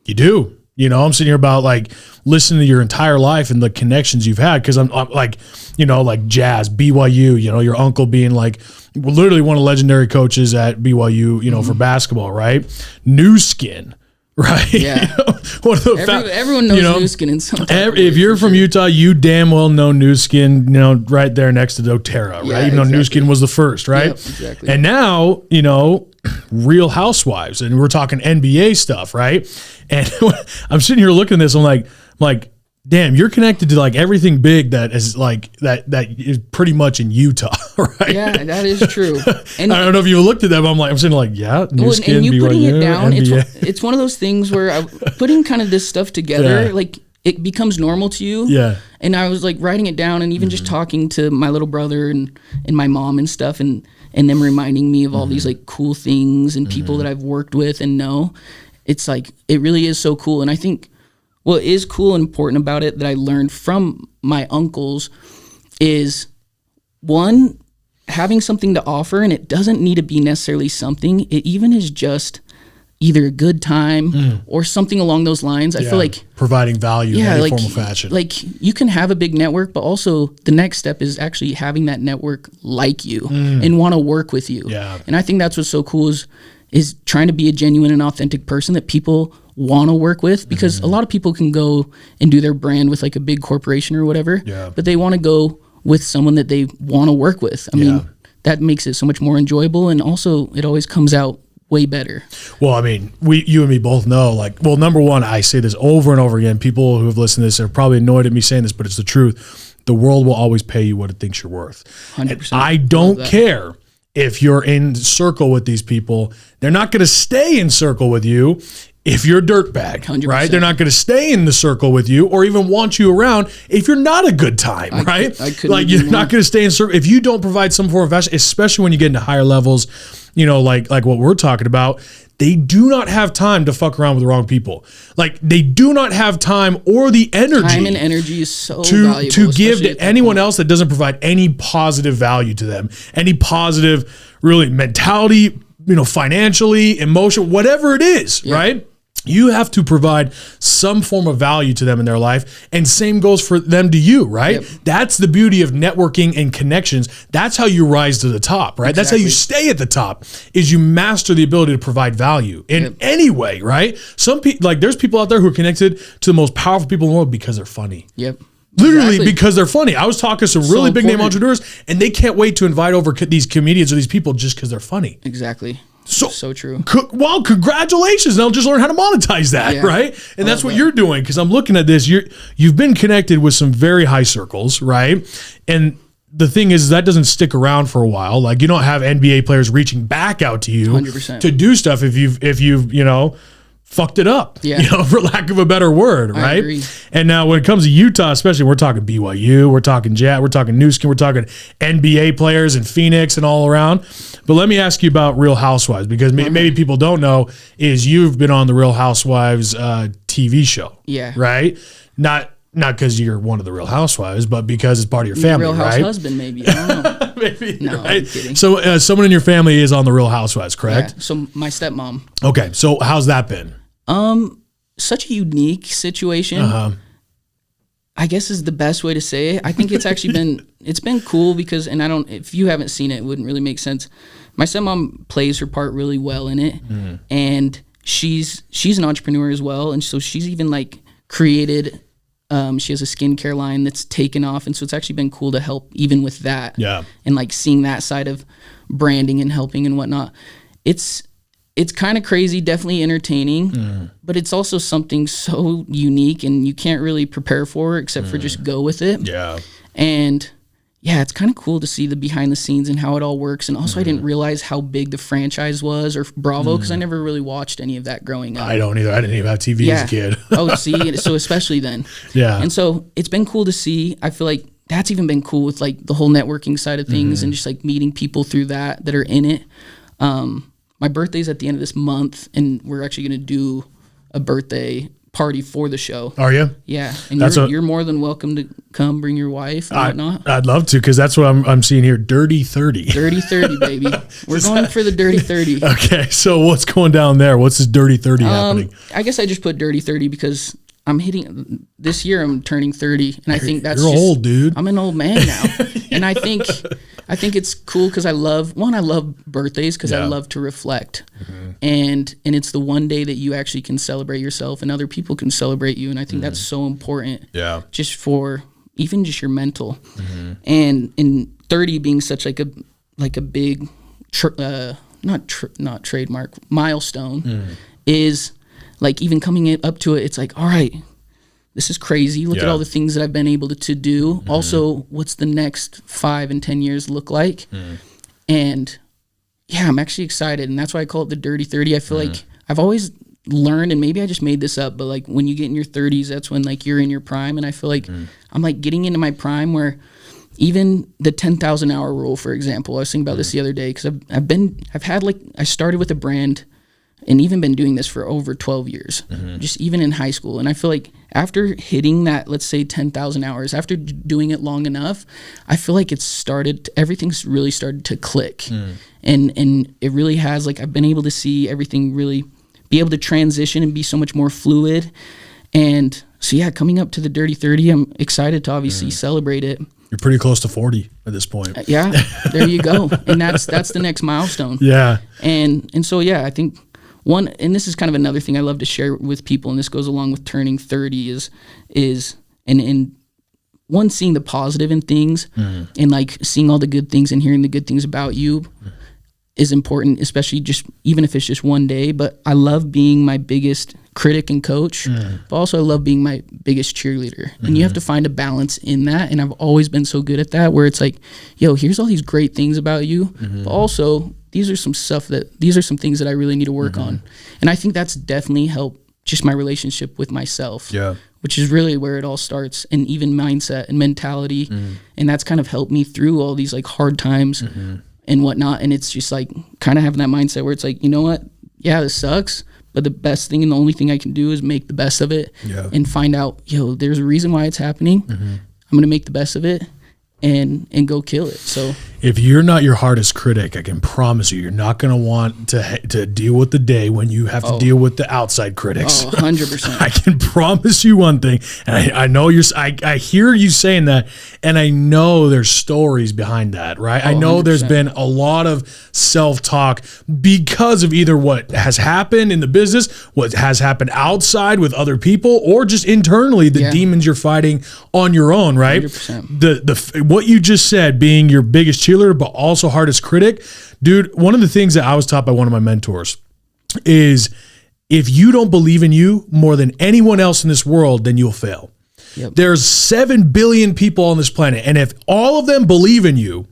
you do. You know, I'm sitting here about like listening to your entire life and the connections you've had. Cause I'm like, you know, like Jazz, BYU, you know, your uncle being like literally one of the legendary coaches at BYU, you know, for basketball, right? New Skin. Right.
Yeah.
Everyone
knows New Skin in some
if you're from Utah, you damn well know New Skin, you know, right there next to doTERRA, right?
Yeah,
Even though New Skin was the first, right?
Yep, exactly.
And now, you know, Real Housewives, and we're talking NBA stuff, right? And I'm sitting here looking at this, I'm like, damn, you're connected to like everything big that is like that is pretty much in Utah, right?
Yeah, that is true. And
I don't know if you looked at that, but I'm sitting like, yeah, New Skin,
and you
BYU,
putting it down,
NBA.
it's one of those things where putting kind of this stuff together, like it becomes normal to you.
Yeah.
And I was like writing it down, and even just talking to my little brother and my mom and stuff, and them reminding me of all these like cool things and people that I've worked with and know. It's like, it really is so cool. And I think what is cool and important about it that I learned from my uncles is, one, having something to offer, and it doesn't need to be necessarily something. It even is just either a good time or something along those lines. I feel like
providing value in any form or fashion.
Like you can have a big network, but also the next step is actually having that network like you and want to work with you.
Yeah.
And I think that's what's so cool is trying to be a genuine and authentic person that people want to work with, because a lot of people can go and do their brand with like a big corporation or whatever, but they want to go with someone that they want to work with. I mean, that makes it so much more enjoyable, and also it always comes out way better.
Well, I mean, you and me both know, like, well, number one, I say this over and over again. People who have listened to this are probably annoyed at me saying this, but it's the truth. The world will always pay you what it thinks you're worth.
100%.
And I don't care if you're in circle with these people. They're not going to stay in circle with you if you're a dirtbag,
100%.
right? They're not going to stay in the circle with you or even want you around if you're not a good time, right? Like, you're not going to stay in circle if you don't provide some form of fashion, especially when you get into higher levels, you know, like what we're talking about. They do not have time to fuck around with the wrong people. Like, they do not have time or the energy.
Time and energy is so valuable
to give to anyone else that doesn't provide any positive value to them, any positive, really, mentality, you know, financially, emotion, whatever it is, right? You have to provide some form of value to them in their life, and same goes for them to you, right? That's the beauty of networking and connections. That's how you rise to the top, right? That's how you stay at the top, is you master the ability to provide value in any way, right? Some people, like, there's people out there who are connected to the most powerful people in the world because they're funny. Literally, because they're funny. I was talking to some really big name entrepreneurs, and they can't wait to invite over these comedians or these people just because they're funny.
Exactly. So true.
Well, congratulations. They'll just learn how to monetize that, right? And that's what you're doing, because I'm looking at this. You've been connected with some very high circles, right? And the thing is, that doesn't stick around for a while. Like, you don't have NBA players reaching back out to you
100%.
To do stuff if you've fucked it up, for lack of a better word, right?
I agree.
And now when it comes to Utah, especially, we're talking BYU, we're talking Jet, we're talking New Skin, we're talking NBA players in Phoenix and all around. But let me ask you about Real Housewives, because maybe people don't know, is you've been on the Real Housewives TV show, right? Not because you're one of the Real Housewives, but because it's part of your family,
Real
right?
House husband, maybe. I don't know.
Maybe,
no,
right?
I'm kidding.
So someone in your family is on the Real Housewives, correct?
Yeah. So my stepmom.
Okay, so how's that been?
Such a unique situation. I guess is the best way to say it. I think it's actually been cool because, and if you haven't seen it, it wouldn't really make sense. My stepmom plays her part really well in it, and she's an entrepreneur as well, and so she's even like created. She has a skincare line that's taken off, and so it's actually been cool to help even with that. Yeah, and like seeing that side of branding and helping and whatnot. It's kind of crazy, definitely entertaining, but it's also something so unique and you can't really prepare for except for just go with it. Yeah. And yeah, it's kind of cool to see the behind the scenes and how it all works. And also I didn't realize how big the franchise was, or Bravo, because I never really watched any of that growing up.
I don't either. I didn't even have TV as a kid.
Oh, see, so especially then. Yeah. And so it's been cool to see. I feel like that's even been cool with like the whole networking side of things and just like meeting people through that are in it. My birthday's at the end of this month, and we're actually going to do a birthday party for the show. Are you? Yeah. And you're more than welcome to come, bring your wife and whatnot.
I'd love to, because that's what I'm seeing here. Dirty 30.
Dirty 30, baby. We're going for the Dirty 30.
Okay. So what's going down there? What's this Dirty 30 happening?
I guess I just put Dirty 30 because this year I'm turning 30, and I think that's
you're old, dude.
I'm an old man now. And I think it's cool because I love birthdays because I love to reflect. And it's the one day that you actually can celebrate yourself and other people can celebrate you. And I think that's so important. Yeah. Just for even just your mental. And in 30 being such like a big not trademark milestone is like even coming up to it, it's like, all right, this is crazy. Look at all the things that I've been able to do. Also, what's the next 5 and 10 years look like? And yeah, I'm actually excited. And that's why I call it the Dirty 30. I feel like I've always learned, and maybe I just made this up, but like when you get in your 30s, that's when like you're in your prime. And I feel like I'm like getting into my prime where even the 10,000 hour rule, for example, I was thinking about this the other day because I started with a brand and even been doing this for over 12 years, just even in high school. And I feel like after hitting that, let's say 10,000 hours, after doing it long enough, I feel like everything's really started to click. And it really has, like, I've been able to see everything really be able to transition and be so much more fluid. And so, yeah, coming up to the Dirty 30, I'm excited to obviously celebrate it.
You're pretty close to 40 at this point.
Yeah, there you go. And that's the next milestone. Yeah. And so, yeah, I think and this is kind of another thing I love to share with people, and this goes along with turning 30 is one, seeing the positive in things and like seeing all the good things and hearing the good things about you is important, especially just even if it's just one day. But I love being my biggest critic and coach, but also I love being my biggest cheerleader. And you have to find a balance in that. And I've always been so good at that, where it's like, yo, here's all these great things about you, but also these are some things that I really need to work on. And I think that's definitely helped just my relationship with myself, which is really where it all starts, and even mindset and mentality. And that's kind of helped me through all these like hard times and whatnot. And it's just like kind of having that mindset where it's like, you know what? Yeah, this sucks, but the best thing and the only thing I can do is make the best of it and find out, yo, there's a reason why it's happening. I'm going to make the best of it and go kill it. So
if you're not your hardest critic, I can promise you, you're not going to want to deal with the day when you have to deal with the outside critics.
100%.
I can promise you one thing, and I know I hear you saying that, and I know there's stories behind that, right? I know
100%.
there's been a lot of self-talk because of either what has happened in the business, what has happened outside with other people, or just internally the demons you're fighting on your own, right?
100%.
The what you just said, being your biggest cheerleader but also hardest critic, dude, one of the things that I was taught by one of my mentors is if you don't believe in you more than anyone else in this world, then you'll fail. Yep. There's 7 billion people on this planet, and if all of them believe in you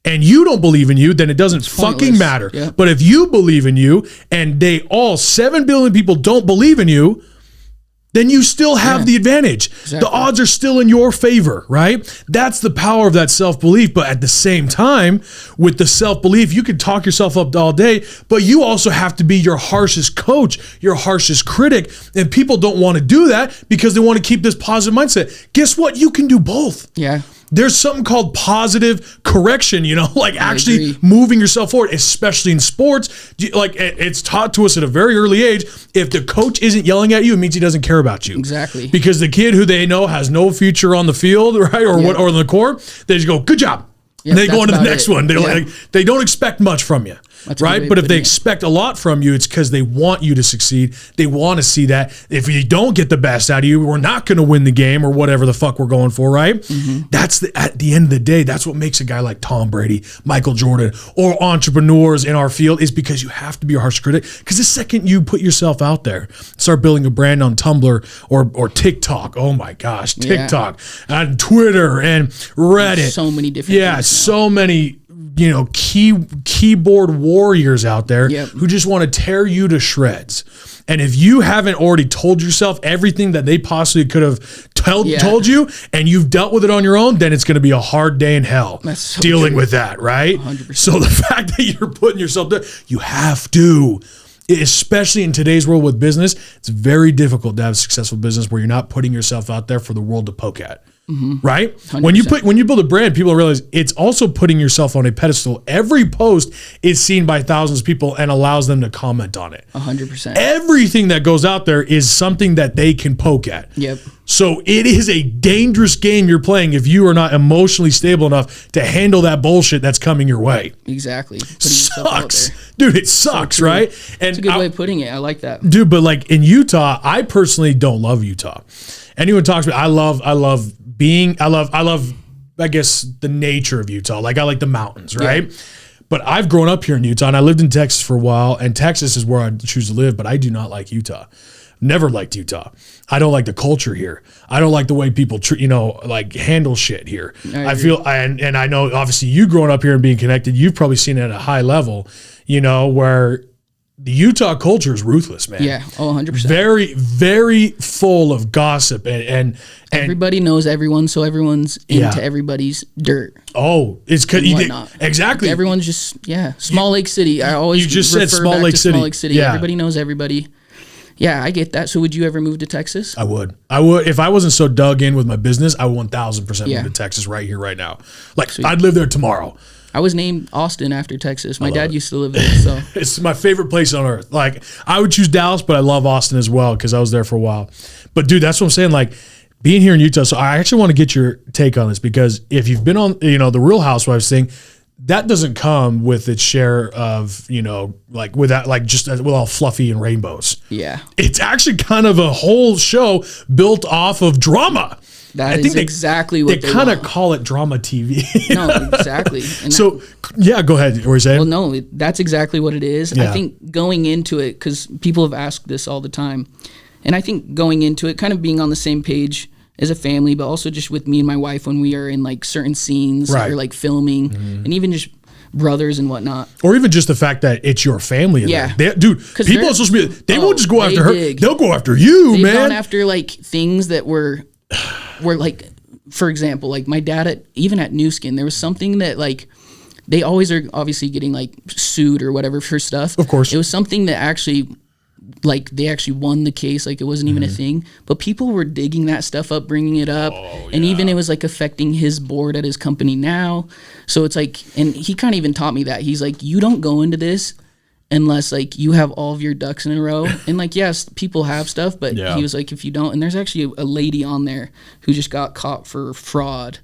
and you don't believe in you, then it doesn't fucking matter. Yep. But if you believe in you and they all 7 billion people don't believe in you, then you still have the advantage. Exactly. The odds are still in your favor, right? That's the power of that self-belief. But at the same time, with the self-belief, you can talk yourself up all day, but you also have to be your harshest coach, your harshest critic. And people don't want to do that because they want to keep this positive mindset. Guess what? You can do both.
Yeah.
There's something called positive correction, like actually moving yourself forward, especially in sports. Like it's taught to us at a very early age. If the coach isn't yelling at you, it means he doesn't care about you.
Exactly.
Because the kid who they know has no future on the field, right, or on the court, they just go, "Good job." And they go on to the next one. They don't expect much from you. That's right. But if they expect a lot from you, it's because they want you to succeed. They want to see that if you don't get the best out of you, we're not going to win the game or whatever the fuck we're going for. Right. Mm-hmm. That's at the end of the day, that's what makes a guy like Tom Brady, Michael Jordan, or entrepreneurs in our field is because you have to be a harsh critic. Because the second you put yourself out there, start building a brand on Tumblr or TikTok. Oh my gosh, TikTok and Twitter and Reddit.
There's so many different.
Yeah. So many, keyboard warriors out there who just want to tear you to shreds. And if you haven't already told yourself everything that they possibly could have told you and you've dealt with it on your own, then it's going to be a hard day in hell dealing with that, right?
100%.
So the fact that you're putting yourself there, you have to. Especially in today's world with business, it's very difficult to have a successful business where you're not putting yourself out there for the world to poke at. Mm-hmm. Right? 100%. When you build a brand, people realize it's also putting yourself on a pedestal. Every post is seen by thousands of people and allows them to comment on it.
100%.
Everything that goes out there is something that they can poke at.
Yep.
So it is a dangerous game you're playing if you are not emotionally stable enough to handle that bullshit that's coming your way.
Exactly.
Sucks. Dude, it sucks, right? And
it's a good way of putting it. I like that.
Dude, but like in Utah, I personally don't love Utah. Anyone talks about I love I guess the nature of Utah. Like I like the mountains, right? Yeah. But I've grown up here in Utah and I lived in Texas for a while, and Texas is where I choose to live, but I do not like Utah. Never liked Utah. I don't like the culture here. I don't like the way people handle shit here. I feel and I know obviously you growing up here and being connected, you've probably seen it at a high level, where the Utah culture is ruthless, man.
Yeah, 100%.
Very, very full of gossip and
everybody knows everyone, so everyone's into everybody's dirt.
Oh, it's exactly.
Everyone's just Small Lake City. I always
you just said Small Lake City.
Small Lake City. Yeah. Everybody knows everybody. Yeah, I get that. So would you ever move to Texas?
I would. If I wasn't so dug in with my business, I would 1,000% move to Texas right here, right now. Like sweet. I'd live there tomorrow.
I was named Austin after Texas. My dad used to live there, so
it's my favorite place on earth. Like I would choose Dallas, but I love Austin as well because I was there for a while. But dude, that's what I'm saying. Like being here in Utah. So I actually want to get your take on this because if you've been on, the Real Housewives thing, that doesn't come with its share of, with all fluffy and rainbows.
Yeah, it's
actually kind of a whole show built off of drama.
I think exactly what
they kind of call it drama TV.
No, exactly. And
go ahead. What were you saying?
Well, no, that's exactly what it is. Yeah. I think going into it, because people have asked this all the time, and I think going into it, kind of being on the same page as a family, but also just with me and my wife when we are in like certain scenes or like filming, and even just brothers and whatnot,
or even just the fact that it's your family. Dude, people on social media, they won't just go after her; they'll go after you, man. They've gone after like things that were like, for example, like my dad even at New Skin, there was something that like they always are obviously getting like sued or whatever for stuff. Of course,
it was something that actually like they actually won the case, like it wasn't even a thing, but people were digging that stuff up, bringing it up, and even it was like affecting his board at his company now. So it's like, and he kind of even taught me that. He's like, you don't go into this unless like you have all of your ducks in a row. And like, yes, people have stuff, but he was like, if you don't, and there's actually a lady on there who just got caught for fraud.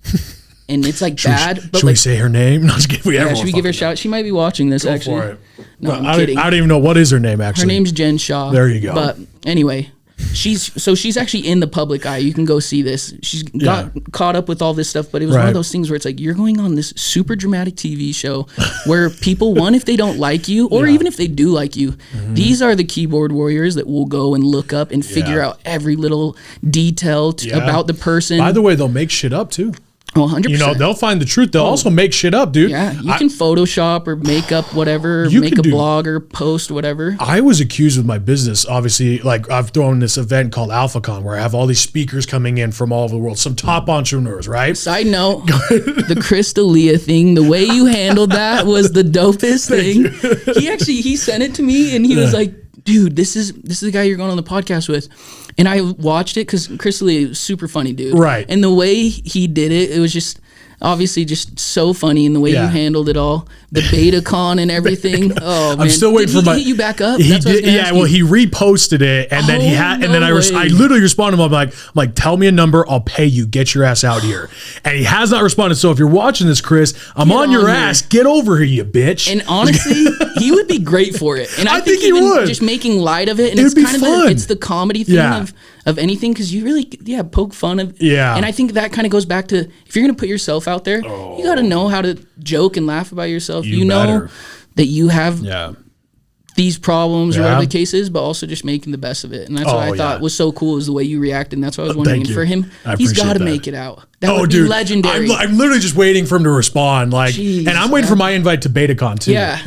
And it's like bad.
Should we say her name? No, should we
give her a shout? She might be watching this. Go actually. For it. No, I'm kidding.
I don't even know what is her name actually.
Her name's Jen Shaw.
There you go.
But anyway, she's actually in the public eye. You can go see this. She's got caught up with all this stuff, but it was one of those things where it's like you're going on this super dramatic TV show where people, one, if they don't like you, or even if they do like you, these are the keyboard warriors that will go and look up and figure out every little detail about the person.
By the way, they'll make shit up too.
Oh, 100%.
You know, they'll find the truth. They'll also make shit up, dude.
Yeah, you can Photoshop or make up whatever, make a blog or post whatever.
I was accused with my business, obviously, like I've thrown this event called AlphaCon where I have all these speakers coming in from all over the world, some top entrepreneurs, right?
Side note, the Crystalia thing, the way you handled that was the dopest thing. He sent it to me and he was like, dude, this is the guy you're going on the podcast with. And I watched it because Chris Lee is super funny, dude.
Right.
And the way he did it, it was just obviously just so funny, and the way you handled it all, the BetaCon and everything. Oh man,
I'm still waiting for my.
Hit you back up?
He did. Yeah. Well, he reposted it, and then he had, and then I literally responded to him. I'm like, tell me a number, I'll pay you. Get your ass out here. And he has not responded. So if you're watching this, Chris, I'm on your ass. Get over here, you bitch.
And honestly, he would be great for it. And I think
he would.
Just making light of it, and it's kind of it's the comedy thing of anything, because you really poke fun of and I think that kind of goes back to, if you're gonna put yourself out there, you got to know how to joke and laugh about yourself. You know that you have these problems or whatever the case is, but also just making the best of it. And that's what I thought was so cool, is the way you react. And that's what I was wondering. And for him, he's got to make it out. That would be legendary.
I'm literally just waiting for him to respond. Like, jeez, and I'm waiting for my invite to BetaCon too.
Yeah,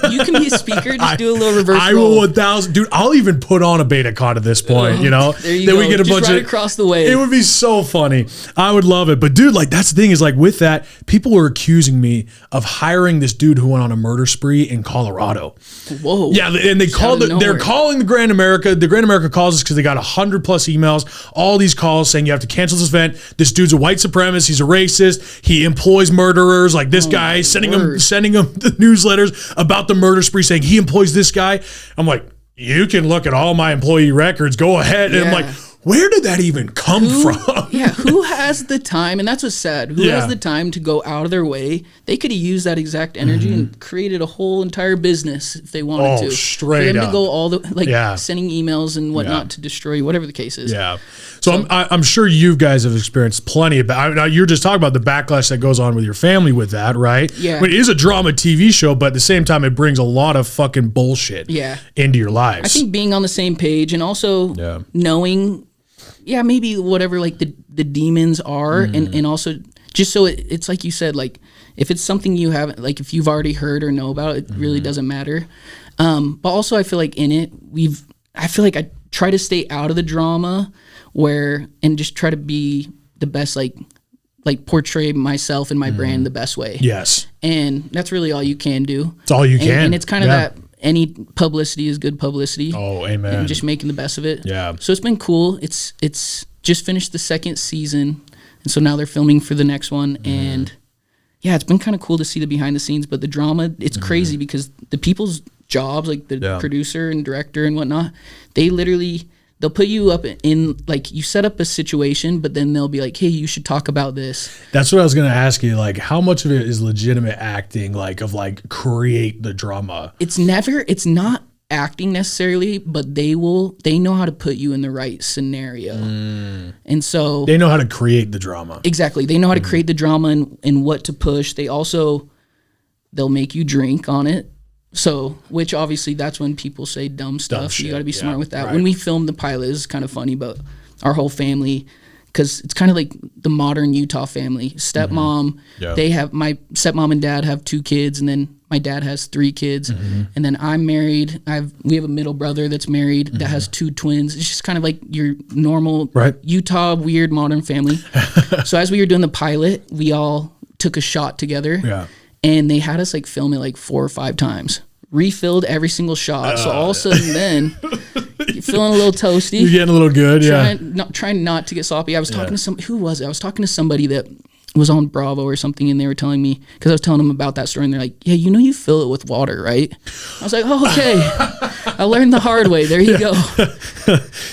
you can be a speaker. Just do a little reverse.
I will 1,000. Dude, I'll even put on a BetaCon at this point. You know,
there you go. We get a bunch across the way.
It would be so funny. I would love it. But dude, like, that's the thing, is like, with that, people were accusing me of hiring this dude who went on a murder spree in Colorado.
Whoa.
Yeah, and they called it. They're calling the Grand America. The Grand America calls us because they got 100+ emails, all these calls saying you have to cancel this event. This dude's a white supremacist. He's a racist. He employs murderers. Like this guy, sending them the newsletters about the murder spree, saying he employs this guy. I'm like, you can look at all my employee records. Go ahead. And I'm like, where did that even come from?
Who has the time? And that's what's sad. Who has the time to go out of their way? They could have used that exact energy and created a whole entire business if they wanted to.
Straight
for them
up.
to go all the sending emails and whatnot to destroy you, whatever the case is.
Yeah. So I'm sure you guys have experienced plenty of. Now you're just talking about the backlash that goes on with your family with that, right?
Yeah.
I mean, it is a drama TV show, but at the same time, it brings a lot of fucking bullshit. Into your lives.
I think being on the same page and also knowing. Yeah, maybe whatever like the demons are, and also just so it's like you said, like if it's something you haven't, like if you've already heard or know about, it really doesn't matter. But also I feel like in it, I feel like I try to stay out of the drama and just try to be the best, like portray myself and my brand the best way.
Yes. And
that's really all you can do.
It's all you can.
And it's kind of that. Any publicity is good publicity.
Oh, amen.
And just making the best of it.
Yeah.
So it's been cool. It's just finished the second season, and so now they're filming for the next one. And yeah, it's been kind of cool to see the behind the scenes. But the drama, it's crazy because the people's jobs, like the producer and director and whatnot, they'll put you up in, like, you set up a situation, but then they'll be like, hey, you should talk about this.
That's what I was going to ask you. Like, how much of it is legitimate acting, like, of like create the drama?
It's not acting necessarily, but they know how to put you in the right scenario. And so
they know how to create the drama.
Exactly. They know how to create the drama and what to push. They'll make you drink on it. So, which obviously that's when people say dumb stuff. You got to be smart with that. Right. When we filmed the pilot, it's kind of funny, but our whole family, because it's kind of like the modern Utah family. Stepmom, my stepmom and dad have 2 kids, and then my dad has 3 kids, and then I'm married. We have a middle brother that's married that has 2 twins. It's just kind of like your normal Utah weird modern family. So as we were doing the pilot, we all took a shot together. Yeah. And they had us like film it like 4 or 5 times, refilled every single shot. So all of a sudden then you're feeling a little toasty.
You're getting a little good,
trying not to get sloppy. I was talking to who was it? I was talking to somebody that was on Bravo or something, and they were telling me, because I was telling them about that story, and they're like, yeah, you fill it with water, right? I was like, oh, okay. I learned the hard way. There you go.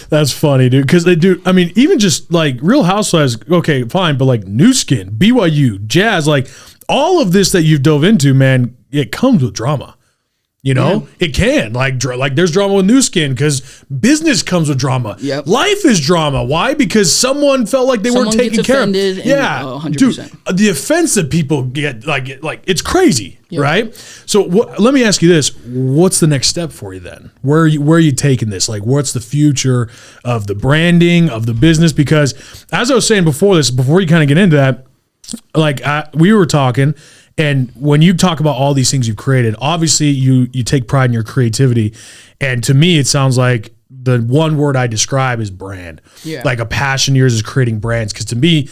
That's funny, dude, because they do, I mean, even just like Real Housewives, okay, fine, but like New Skin, BYU, Jazz, like all of this that you've dove into, man, it comes with drama. You know, it can like there's drama with New Skin because business comes with drama.
Yep.
Life is drama. Why? Because someone felt like they weren't taken care of. Yeah,
100%.
Dude, the offense that people get, like it's crazy, right? So let me ask you this: what's the next step for you then? Where are you taking this? Like, what's the future of the branding of the business? Because as I was saying before you kind of get into that, like we were talking. And when you talk about all these things you've created, obviously you take pride in your creativity. And to me, it sounds like the one word I describe is brand. Yeah. Like a passion of yours is creating brands. Because to me,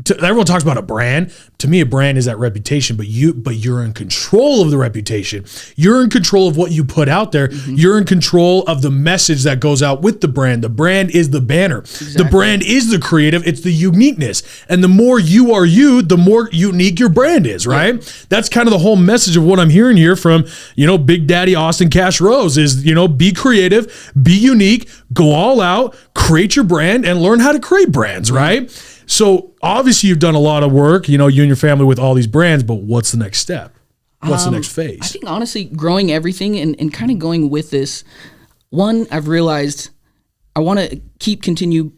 everyone talks about a brand. To me, a brand is that reputation, but you're in control of the reputation. You're in control of what you put out there. Mm-hmm. You're in control of the message that goes out with the brand. The brand is the banner. Exactly. The brand is the creative. It's the uniqueness. And the more you are you, the more unique your brand is, right? Yeah. That's kind of the whole message of what I'm hearing here from, Big Daddy Austin Cash Rose is, be creative, be unique, go all out, create your brand, and learn how to create brands, right? So obviously you've done a lot of work, you and your family with all these brands, but what's the next step? What's the next phase?
I think honestly, growing everything and kind of going with this, one, I've realized I want to continue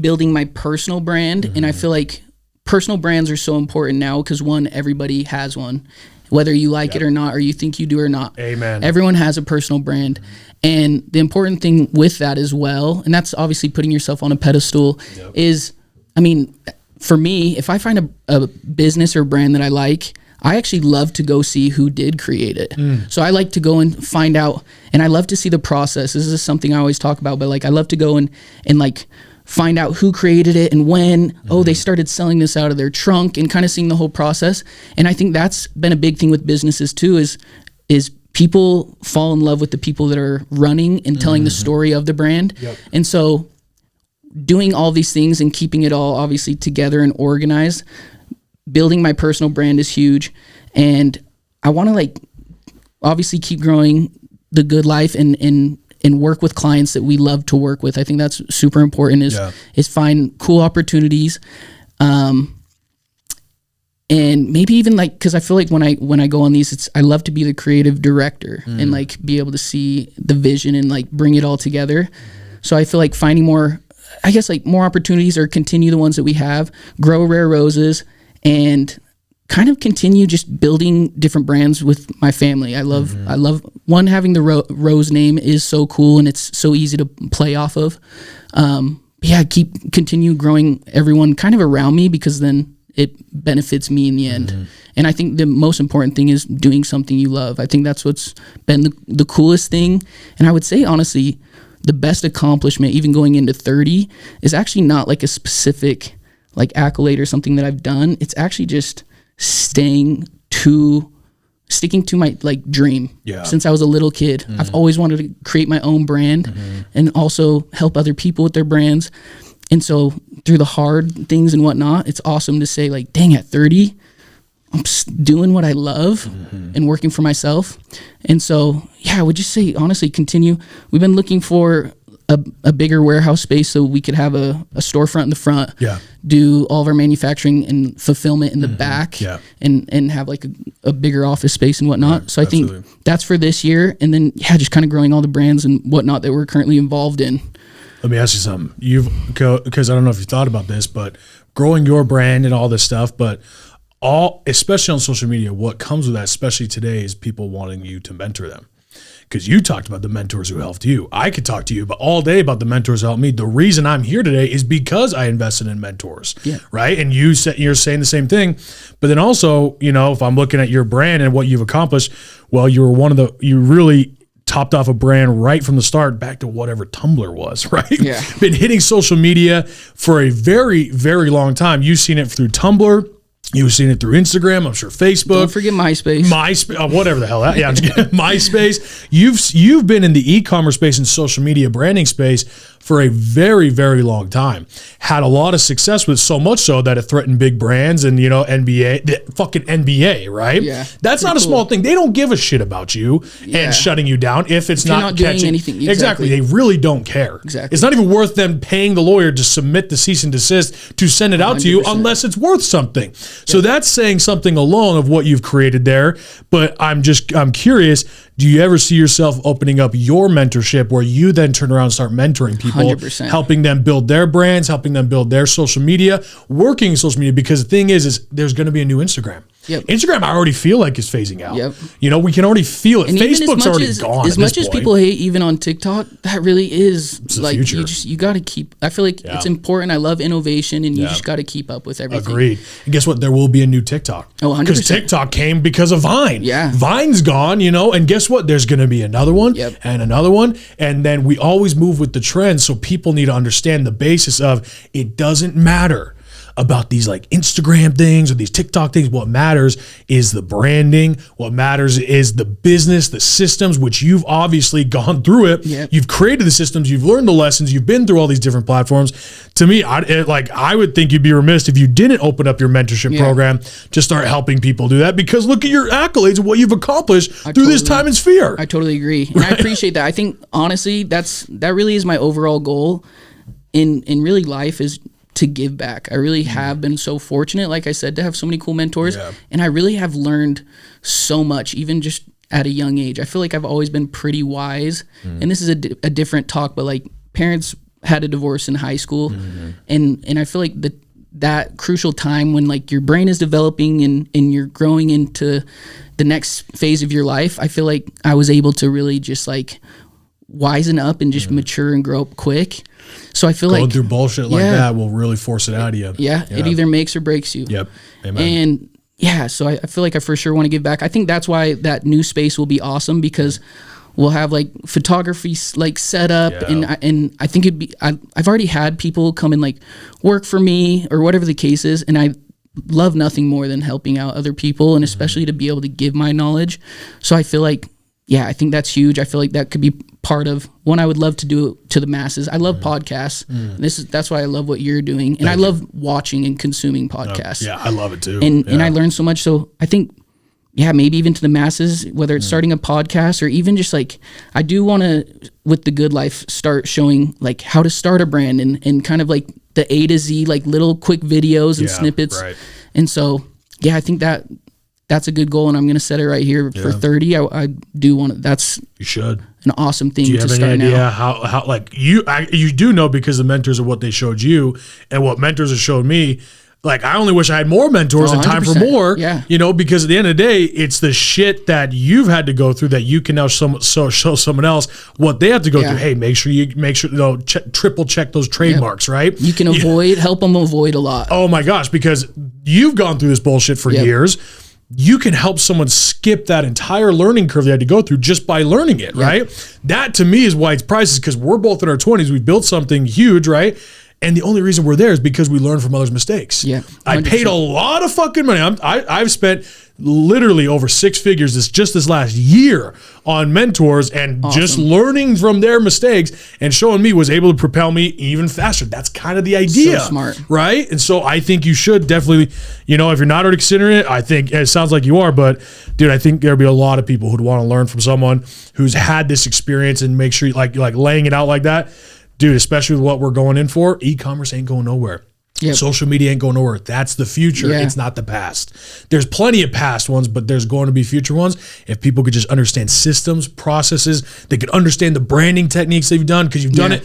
building my personal brand. Mm-hmm. And I feel like personal brands are so important now because one, everybody has one, whether you like it or not, or you think you do or not.
Amen.
Everyone has a personal brand. Mm-hmm. And the important thing with that as well, and that's obviously putting yourself on a pedestal, is, I mean, for me, if I find a business or brand that I like, I actually love to go see who did create it. So I like to go and find out, and I love to see the process. This is something I always talk about, but like I love to go and like find out who created it and when, they started selling this out of their trunk, and kind of seeing the whole process. And I think that's been a big thing with businesses too, is people fall in love with the people that are running and telling the story of the brand. Yep. And so doing all these things and keeping it all obviously together and organized, building my personal brand is huge. And I want to obviously keep growing the good life and work with clients that we love to work with. I think that's super important is find cool opportunities. And maybe even because I feel like when I go on these, I love to be the creative director and be able to see the vision and bring it all together. So I feel like finding more opportunities, or continue the ones that we have, grow Rare Roses, and kind of continue just building different brands with my family. I love one, having the Rose name is so cool and it's so easy to play off of. Continue growing everyone kind of around me, because then it benefits me in the end. And I think the most important thing is doing something you love. I think that's what's been the coolest thing. And I would say, honestly, the best accomplishment, even going into 30, is actually not a specific accolade or something that I've done. It's actually just sticking to my dream. Since I was a little kid. I've always wanted to create my own brand and also help other people with their brands. And so through the hard things and whatnot, it's awesome to say dang, at 30, I'm doing what I love and working for myself. And so, I would just say, honestly, continue. We've been looking for a bigger warehouse space so we could have a storefront in the front, do all of our manufacturing and fulfillment in the back, and have a bigger office space and whatnot. So I think that's for this year. And then, just kind of growing all the brands and whatnot that we're currently involved in.
Let me ask you something. Because I don't know if you thought about this, but growing your brand and all this stuff, but especially on social media, what comes with that, especially today, is people wanting you to mentor them. Because you talked about the mentors who helped you. I could talk to you all day about the mentors who helped me. The reason I'm here today is because I invested in mentors, right? And you're saying the same thing. But then also, if I'm looking at your brand and what you've accomplished, well, you really topped off a brand right from the start, back to whatever Tumblr was, right? Yeah. Been hitting social media for a very, very long time. You've seen it through Tumblr. You've seen it through Instagram, I'm sure Facebook.
Don't forget MySpace.
Whatever the hell. Yeah, MySpace. You've been in the e-commerce space and social media branding space for a very, very long time. Had a lot of success with, so much so that it threatened big brands and, NBA, the fucking NBA, right?
Yeah.
That's not a small thing. They don't give a shit about you and shutting you down if it's not
doing anything.
Exactly. They really don't care.
Exactly.
It's not even worth them paying the lawyer to submit the cease and desist to send it out 100%. To you unless it's worth something. So that's saying something alone of what you've created there. But I'm curious, do you ever see yourself opening up your mentorship where you then turn around and start mentoring people,
100%.
helping them build their brands, helping them build their social media, working social media? Because the thing is there's going to be a new Instagram.
Yep.
Instagram, I already feel like is phasing out.
Yep.
We can already feel it.
And
Facebook's already gone.
As much as people hate even on TikTok, that really is like you got to keep. I feel like it's important. I love innovation, and you just got to keep up with everything.
Agreed. And guess what? There will be a new TikTok.
Oh, 100%.
Because TikTok came because of Vine.
Yeah.
Vine's gone, and guess what? There's going to be another one and another one. And then we always move with the trend. So people need to understand the basis of it doesn't matter about these like Instagram things or these TikTok things. What matters is the branding. What matters is the business, the systems, which you've obviously gone through it.
Yep.
You've created the systems. You've learned the lessons. You've been through all these different platforms. To me, I would think you'd be remiss if you didn't open up your mentorship program to start helping people do that, because look at your accolades and what you've accomplished through this time in Sphere.
I totally agree. And I appreciate that. I think honestly, that really is my overall goal in really life, is to give back. I really have been so fortunate, like I said, to have so many cool mentors, and I really have learned so much, even just at a young age. I feel like I've always been pretty wise, and this is a different talk, but like parents had a divorce in high school, and I feel like that crucial time when like your brain is developing and you're growing into the next phase of your life, I feel like I was able to really just like wisen up and just mature and grow up quick. So I feel
going through bullshit like that will really force it out of you.
Yeah, it either makes or breaks you.
Yep. Amen.
And so I feel like I for sure want to give back. I think that's why that new space will be awesome, because we'll have like photography like set up, and I think I've already had people come and like work for me or whatever the case is, and I love nothing more than helping out other people, and especially to be able to give my knowledge. So I feel like, I think that's huge. I feel like that could be part of one I would love to do to the masses. I love podcasts. That's why I love what you're doing, and I love watching and consuming podcasts.
I love it too.
And I learned so much. So I think, maybe even to the masses, whether it's starting a podcast or even just like, I do want to, with The Good Life, start showing like how to start a brand and kind of like the A to Z, like little quick videos and snippets. Right. And so, I think that's a good goal, and I'm going to set it right here for 30. I do want to. You should. An awesome thing to start now. Do you have any idea how like you do know, because the mentors are what they showed you and what mentors have showed me. Like, I only wish I had more mentors and time for more, because at the end of the day, it's the shit that you've had to go through that you can now show someone else what they have to go through. Hey, make sure triple check those trademarks, right? You can help them avoid a lot. Oh my gosh, because you've gone through this bullshit for years. You can help someone skip that entire learning curve they had to go through just by learning it, right? That to me is why it's priceless, because we're both in our 20s. We've built something huge, right? And the only reason we're there is because we learn from others' mistakes. Yeah, 100%. I paid a lot of fucking money. I've spent literally over six figures this last year on mentors, and just learning from their mistakes and showing me was able to propel me even faster. That's kind of the idea. So smart. Right? And so I think you should definitely, if you're not already considering it, I think it sounds like you are, but dude, I think there'll be a lot of people who'd want to learn from someone who's had this experience, and make sure you like laying it out like that. Dude, especially with what we're going in for, e-commerce ain't going nowhere. Yep. Social media ain't going nowhere. That's the future. Yeah. It's not the past. There's plenty of past ones, but there's going to be future ones. If people could just understand systems, processes, they could understand the branding techniques they've done, because you've done it.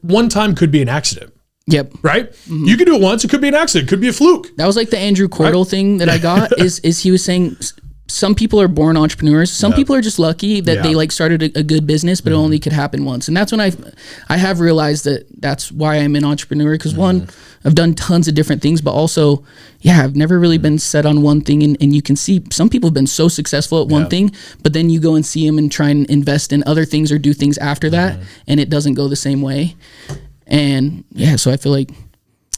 One time could be an accident. Yep. Right? Mm-hmm. You could do it once. It could be an accident. It could be a fluke. That was like the Andrew Cordell thing that I got is he was saying some people are born entrepreneurs. Some people are just lucky that they like started a good business, but it only could happen once. And that's when I have realized that's why I'm an entrepreneur. Because one, I've done tons of different things, but also, I've never really been set on one thing. And you can see some people have been so successful at one thing, but then you go and see them and try and invest in other things or do things after that, and it doesn't go the same way. And so I feel like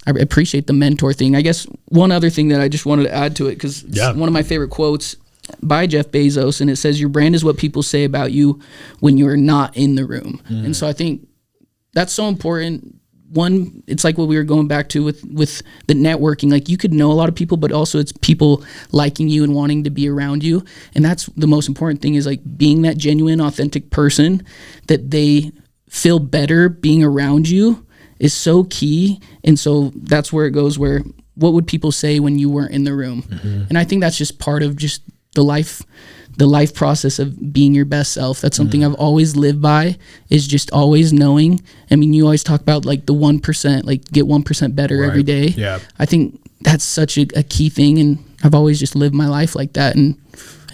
I appreciate the mentor thing. I guess one other thing that I just wanted to add to it, because one of my favorite quotes by Jeff Bezos, and it says, your brand is what people say about you when you're not in the room. And so I think that's so important. One, it's like what we were going back to with the networking. Like, you could know a lot of people, but also it's people liking you and wanting to be around you. And that's the most important thing, is like being that genuine, authentic person that they feel better being around you is so key. And so that's where it goes, where what would people say when you weren't in the room? And I think that's just part of just the life process of being your best self. That's something I've always lived by, is just always knowing. I mean, you always talk about like the 1%, like get 1% better every day.
Yeah.
I think that's such a key thing. And I've always just lived my life like that. And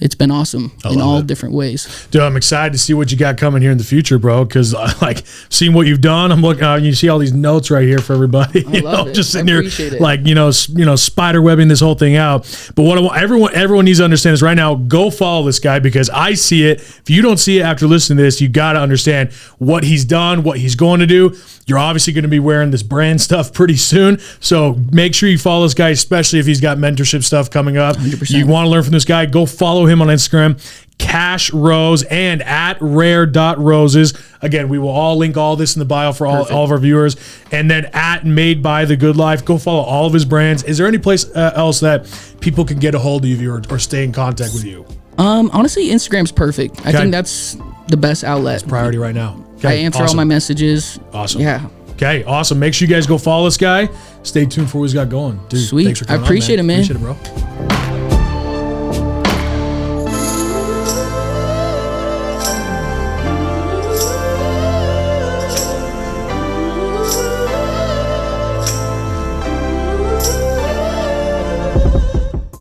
it's been awesome in all different ways.
Dude, I'm excited to see what you got coming here in the future, bro. Because like seeing what you've done, I'm looking. You see all these notes right here for everybody.
I love it.
Just sitting
I
here, like spider webbing this whole thing out. But what I want, everyone needs to understand is right now, go follow this guy, because I see it. If you don't see it after listening to this, you got to understand what he's done, what he's going to do. You're obviously going to be wearing this brand stuff pretty soon. So make sure you follow this guy, especially if he's got mentorship stuff coming up.
100%.
You want to learn from this guy, go follow him on Instagram, Cash Rose, and at rare.roses. Again, we will all link all this in the bio for all of our viewers. And then at Made by the Good Life, go follow all of his brands. Is there any place else that people can get a hold of you or stay in contact with you?
Honestly, Instagram's perfect. I think that's the best outlet.
That's priority right now.
I answer all my messages.
Awesome.
Yeah.
Okay, awesome. Make sure you guys go follow this guy. Stay tuned for what he's got going. Dude,
Sweet.
Thanks for coming
I appreciate
on,
it, man.
Appreciate it, bro.